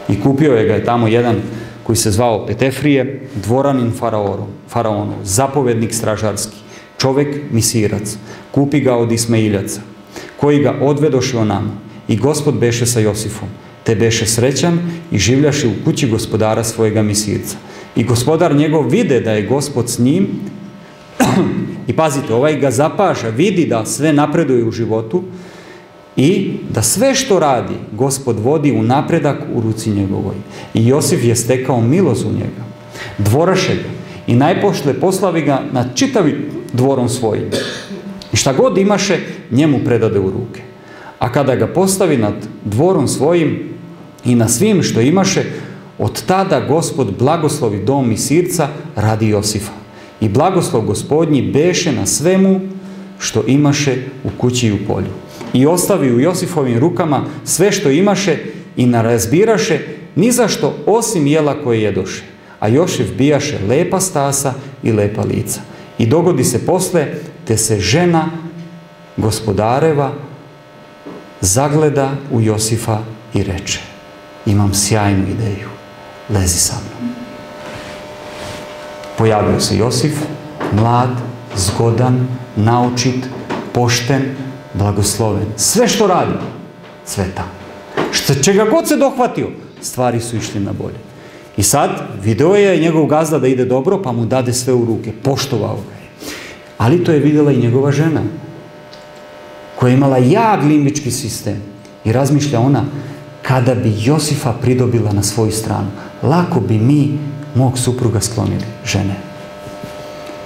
I kupio je ga je tamo jedan koji se zvao Petefrije, dvoranin faraonu, zapovednik stražarski, čovjek misirac. Kupi ga od Ismailjaca, koji ga odvedoše onamo. I Gospod beše sa Josifom, te beše srećan i življaše u kući gospodara svojega misirca. I gospodar njegov vide da je Gospod s njim i pazite, ovaj ga zapaža, vidi da sve napreduje u životu i da sve što radi Gospod vodi u napredak u ruci njegovoj. I Josif je stekao milost u njega, dvoraše ga i najpošle poslavi ga nad čitavi dvorom svojim. I šta god imaše, njemu predade u ruke. A kada ga postavi nad dvorom svojim i na svim što imaše, od tada Gospod blagoslovi dom misirca radi Josifa. I blagoslov Gospodnji beše na svemu što imaše u kući i u polju. I ostavi u Josifovim rukama sve što imaše i narazbiraše ni za što osim jela koje jedoše. A Josif bijaše lepa stasa i lepa lica. I dogodi se posle, te se žena gospodareva zagleda u Josifa i reče, imam sjajnu ideju, lezi sa mnom. Pojavio se Josif, mlad, zgodan, naučit, pošten, blagosloven. Sve što radi, cveta. Čega god se dohvatio, stvari su išli na bolje. I sad video je njegov gazda da ide dobro, pa mu dade sve u ruke. Poštovao ga je. Ali to je vidjela i njegova žena, koja je imala jak limbički sistem. I razmišlja ona, kada bi Josifa pridobila na svoju stranu, lako bi mi mog supruga sklonili, žene.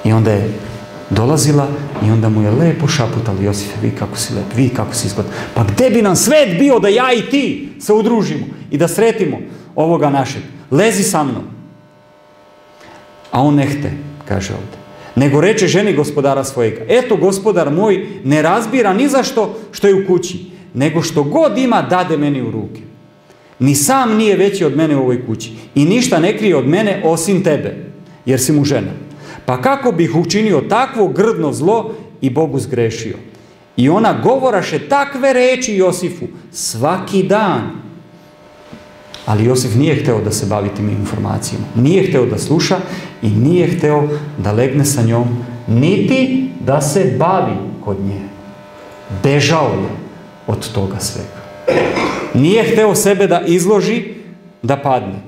I onda je dolazila i onda mu je lepo šaputala, Josife, vi kako si lep, vi kako si izgled. Pa gde bi nam svet bio da ja i ti se udružimo i da sretimo ovoga našeg? Lezi sa mnom. A on ne hte, kaže ovdje. Nego reče ženi gospodara svojega, eto gospodar moj ne razbira ni za što je u kući, nego što god ima dade meni u ruke. Ni sam nije veći od mene u ovoj kući i ništa ne krije od mene osim tebe, jer si mu žena. Pa kako bih učinio takvo grdno zlo i Bogu zgrešio? I ona govoraše takve reči Josifu svaki dan. Ali Josif nije hteo da se bavi tim informacijama. Nije hteo da sluša i nije hteo da legne sa njom, niti da se bavi kod nje. Bežao je od toga svega. Nije hteo sebe da izloži, da padne.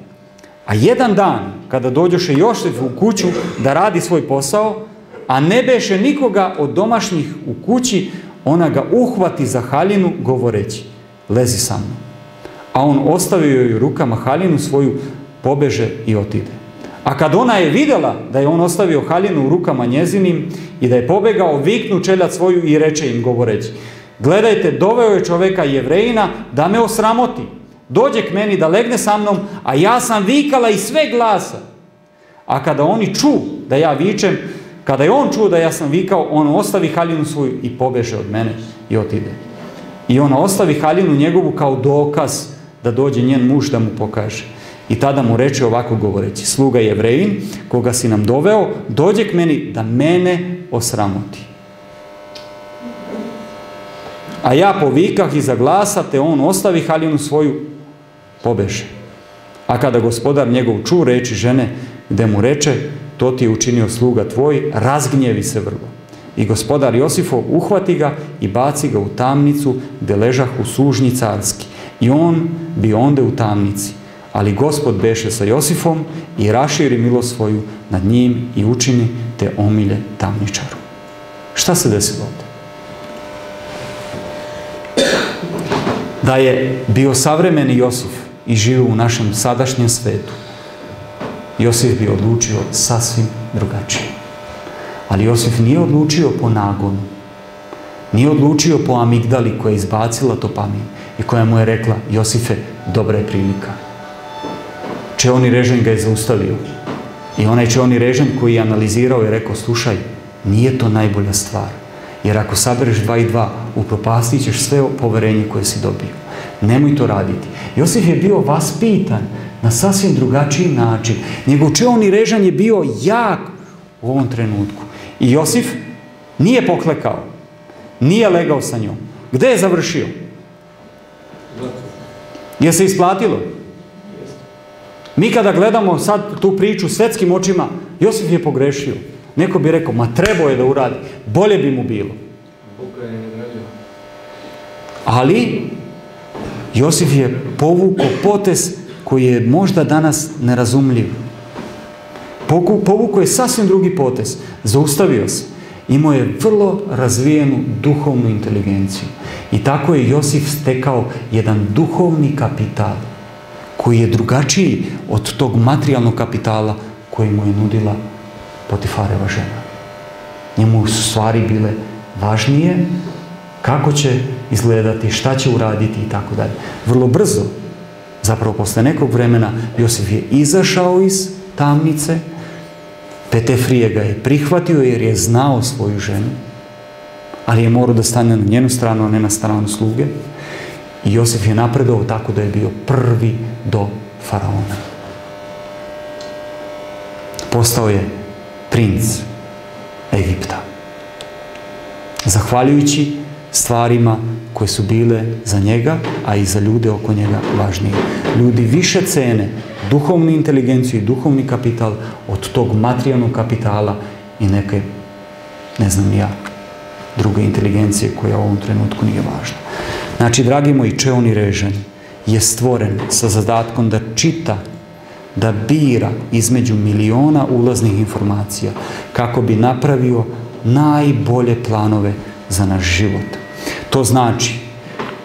A jedan dan, kada dođoše Josif u kuću da radi svoj posao, a ne beše nikoga od domašnjih u kući, ona ga uhvati za haljinu govoreći, lezi sa mnom. A on ostavio joj u rukama haljinu svoju, pobeže i otide. A kad ona je vidjela da je on ostavio haljinu u rukama njezinim i da je pobegao, viknu čeljad svoju i reče im govoreći, gledajte, doveo je čoveka Jevrejina da me osramoti. Dođe k meni da legne sa mnom, a ja sam vikala iz sve glasa. A kada oni ču da ja vičem, kada je on čuo da ja sam vikao, on ostavi haljinu svoju i pobeže od mene i otide. I ona ostavi haljinu njegovu kao dokaz da dođe njen muž da mu pokaže. I tada mu reče ovako govoreći, sluga Jevrejin, koga si nam doveo, dođe k meni da mene osramoti. A ja povikah iza glasa, te on ostavi haljinu svoju, pobeže. A kada gospodar njegov ču reči žene, gde mu reče, to ti je učinio sluga tvoj, razgnjevi se vrlo. I gospodar Josifov uhvati ga i baci ga u tamnicu, gde ležahu sužnji carski. I on bi onda u tamnici. Ali Gospod beše sa Josifom i raširi milost svoju nad njim i učini te omilje tamničaru. Šta se desilo ovdje? Da je bio savremeni Josif i živio u našem sadašnjem svetu, Josif bi odlučio sasvim drugačije. Ali Josif nije odlučio po nagonu. Nije odlučio po amigdali koja je izbacila dopamin i koja mu je rekla, Josife, dobra je prilika. čeoni režim ga je zaustavio. I onaj čeoni režim koji je analizirao je rekao, slušaj, nije to najbolja stvar. Jer ako sabereš 2 i 2, upropastit ćeš sve poverenje koje si dobio. Nemoj to raditi. Josif je bio vaspitan na sasvim drugačiji način. Njegov čeoni režim je bio jak u ovom trenutku. I Josif nije poklekao. Nije legao sa njom. Gde je završio? Je se isplatilo? Mi kada gledamo sad tu priču svetskim očima, Josif je pogrešio. Neko bi rekao, ma trebao je da uradi. Bolje bi mu bilo. Ali Josif je povukao potez koji je možda danas nerazumljiv. Povukao je sasvim drugi potez. Zaustavio se. Imao je vrlo razvijenu duhovnu inteligenciju. I tako je Josif stekao jedan duhovni kapital koji je drugačiji od tog materijalnog kapitala koji mu je nudila Potifareva žena. Njemu su stvari bile važnije, kako će izgledati, šta će uraditi i tako dalje. Vrlo brzo, zapravo posle nekog vremena, Josif je izašao iz tamnice, Petefrije ga je prihvatio jer je znao svoju ženu, ali je morao da stane na njenu stranu, a ne na stranu sluge. I Josif je napredovao tako da je bio prvi do faraona. Postao je princ Egipta. Zahvaljujući stvarima koje su bile za njega, a i za ljude oko njega važnije. Ljudi više cene duhovnu inteligenciju i duhovni kapital od tog materijalnog kapitala i neke, ne znam ja, druge inteligencije koja u ovom trenutku nije važna. Znači, dragi moji, čeoni režim je stvoren sa zadatkom da čita, da bira između miliona ulaznih informacija kako bi napravio najbolje planove za naš život. To znači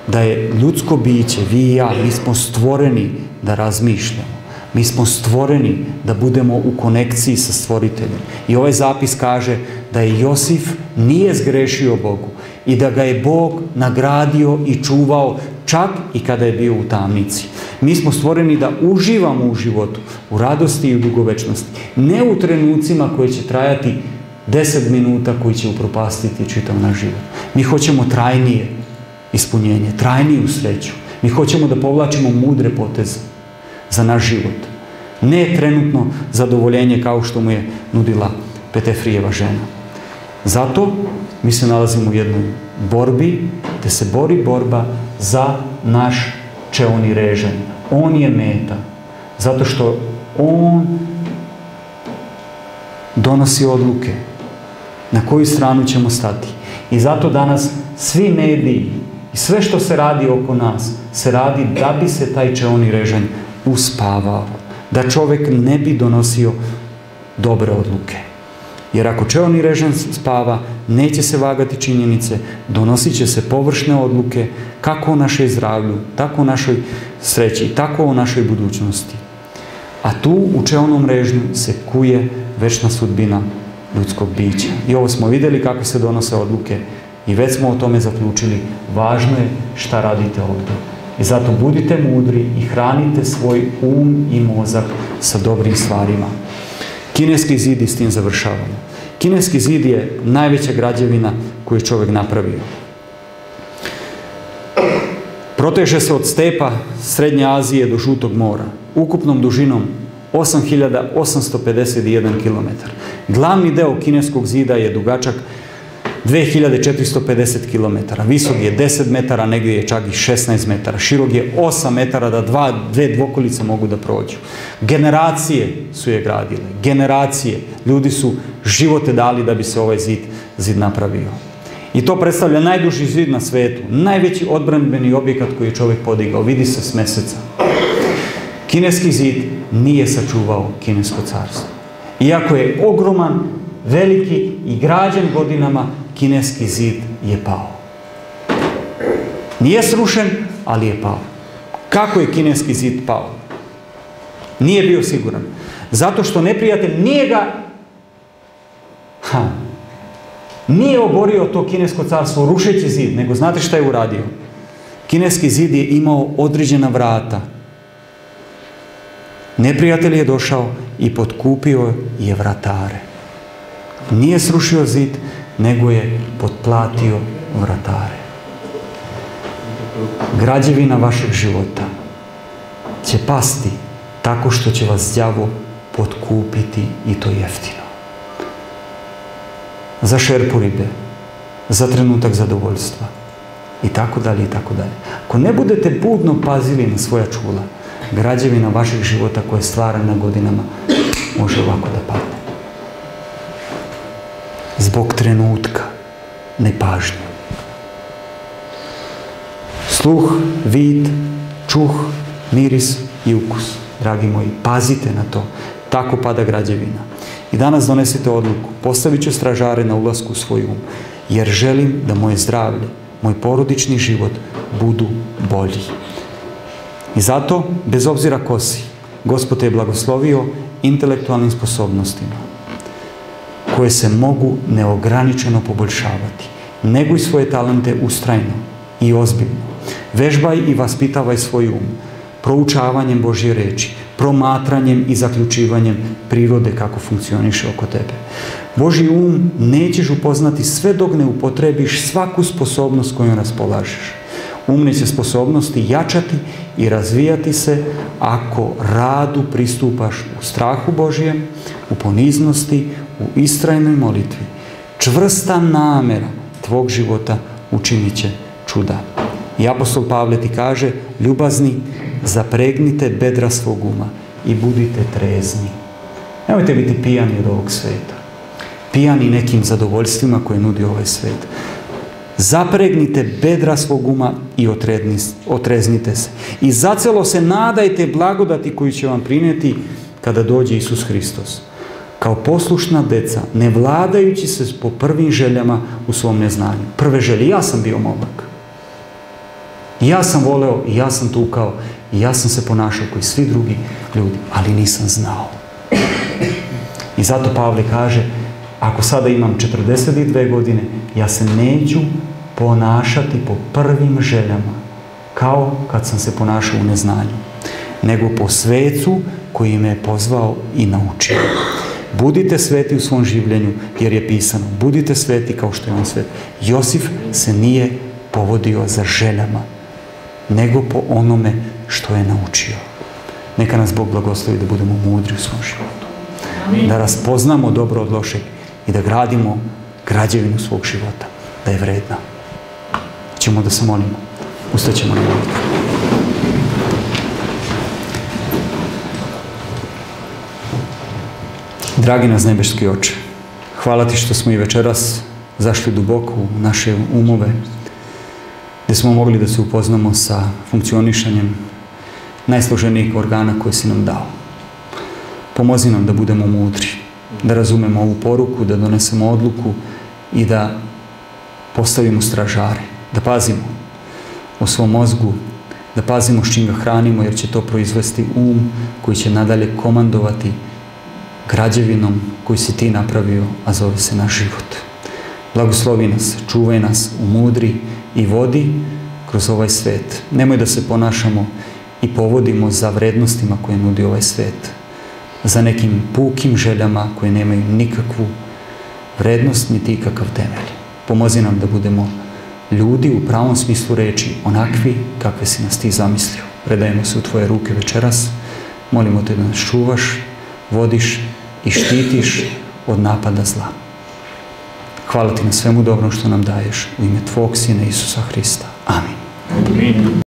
da je ljudsko biće, vi i ja, mi smo stvoreni da razmišljamo. Mi smo stvoreni da budemo u konekciji sa stvoriteljem. I ovaj zapis kaže da je Josif nije zgrešio Bogu i da ga je Bog nagradio i čuvao čak i kada je bio u tamnici. Mi smo stvoreni da uživamo u životu, u radosti i u dugovečnosti. Ne u trenucima koji će trajati 10 minuta koji će upropastiti čitav naš život. Mi hoćemo trajnije ispunjenje, trajniju sreću. Mi hoćemo da povlačimo mudre poteze za naš život. Ne trenutno zadovoljenje kao što mu je nudila Petefrijeva žena. Zato mi se nalazimo u jednoj borbi, gde se bori borba za naš čeoni režim. On je meta. Zato što on donosi odluke na koju stranu ćemo stati. I zato danas svi mediji i sve što se radi oko nas se radi da bi se taj čeoni režim uspavao. Da čovjek ne bi donosio dobre odluke. Jer ako čeoni režim spava, neće se vagati činjenice, donosit će se površne odluke kako o našoj zdravlju, tako o našoj sreći, tako o našoj budućnosti. A tu u čeonom režnju se kuje večna sudbina ljudskog bića. I ovo smo vidjeli kako se donose odluke i već smo o tome zaključili. Važno je šta radite ovdje. I zato budite mudri i hranite svoj um i mozak sa dobrim stvarima. Kineski zid, i s tim završavamo. Kineski zid je najveća građevina koju je čovjek napravio. Proteže se od stepa Srednje Azije do Žutog mora, ukupnom dužinom 8851 km. Glavni deo kineskog zida je dugačak 2450 km. Visok je 10 metara, negdje je čak i 16 metara. Širok je 8 metara da dve dvokolice mogu da prođu. Generacije su je gradile. Generacije. Ljudi su živote dali da bi se ovaj zid napravio. I to predstavlja najduži zid na svetu. Najveći odbranbeni objekat koji je čovjek podigao. Vidi se s meseca. Kineski zid nije sačuvao kinesko carstvo. Iako je ogroman, veliki i građen godinama, kineski zid je pao. Nije srušen, ali je pao. Kako je kineski zid pao? Nije bio siguran. Zato što neprijatelj nije oborio to kinesko carstvo rušeći zid, nego znate šta je uradio? Kineski zid je imao određena vrata. Neprijatelj je došao i potkupio je vratare. Nije srušio zid, nego je potplatio vratare. Građevina vašeg života će pasti tako što će vas đavo potkupiti i to jeftino. Za šerpu ribe, za trenutak zadovoljstva i tako dalje i tako dalje. Ako ne budete budno pazili na svoja čula, građevina vašeg života koja je stvarana godinama može ovako da padne. Zbog trenutka nepažnje. Sluh, vid, čuh, miris i ukus. Dragi moji, pazite na to. Tako pada građevina. I danas donesite odluku. Postavit ću stražare na ulasku u svoj um, jer želim da moje zdravlje, moj porodični život budu bolji. I zato, bez obzira ko si, Gospod te je blagoslovio intelektualnim sposobnostima koje se mogu neograničeno poboljšavati. Neguj svoje talente ustrajno i ozbiljno. Vežbaj i vaspitavaj svoj um proučavanjem Božje reči, promatranjem i zaključivanjem prirode kako funkcioniše oko tebe. Božji um nećeš upoznati sve dok ne upotrebiš svaku sposobnost kojom raspolažeš. Umne će sposobnosti jačati i razvijati se ako radu pristupaš u strahu Božjem, u poniznosti, u istrajnoj molitvi. Čvrsta namera tvog života učinit će čuda. I apostol Pavle ti kaže, ljubazni, zapregnite bedra svog uma i budite trezni. Nemojte biti pijani od ovog sveta. Pijani nekim zadovoljstvima koje nudi ovaj svet. Zapregnite bedra svog uma i otreznite se. I zacelo se nadajte blagodati koju će vam prinijeti kada dođe Isus Hristos. Kao poslušna deca, ne vladajući se po prvim željama u svom neznanju. Prve želje, ja sam bio momak. Ja sam voleo i ja sam tukao i ja sam se ponašao kao i svi drugi ljudi, ali nisam znao. I zato Pavle kaže, ako sada imam 42 godine, ja se neću ponašati po prvim željama, kao kad sam se ponašao u neznanju, nego po svecu koji me je pozvao i naučio. Budite sveti u svom življenju, jer je pisano, budite sveti kao što je on svet. Josif se nije povodio za željama, nego po onome što je naučio. Neka nas Bog blagoslovi da budemo mudri u svom životu. Da raspoznamo dobro od lošeg i da gradimo građevinu svog života, da je vredna. Ćemo da se molimo. Ustaćemo na molitvu. Dragi nas nebeski Oče, hvala ti što smo i večeras zašli duboko u naše umove, gdje smo mogli da se upoznamo sa funkcionišanjem najsloženijih organa koje si nam dao. Pomozi nam da budemo mudri, da razumemo ovu poruku, da donesemo odluku i da postavimo stražare, da pazimo o svom mozgu, da pazimo s čim ga hranimo, jer će to proizvesti um koji će nadalje komandovati građevinom koju si ti napravio, a zove se naš život. Blagoslovi nas, čuvaj nas, umudri i vodi kroz ovaj svet. Nemoj da se ponašamo i povodimo za vrednostima koje nudi ovaj svet, za nekim pukim željama koje nemaju nikakvu vrednost niti ikakav temelj. Pomozi nam da budemo ljudi u pravom smislu reči, onakvi kakve si nas ti zamislio. Predajemo se u tvoje ruke večeras, molimo te da nas čuvaš, vodiš i štitiš od napada zla. Hvala ti na svemu dobrom što nam daješ u ime tvog Sina Isusa Hrista. Amin.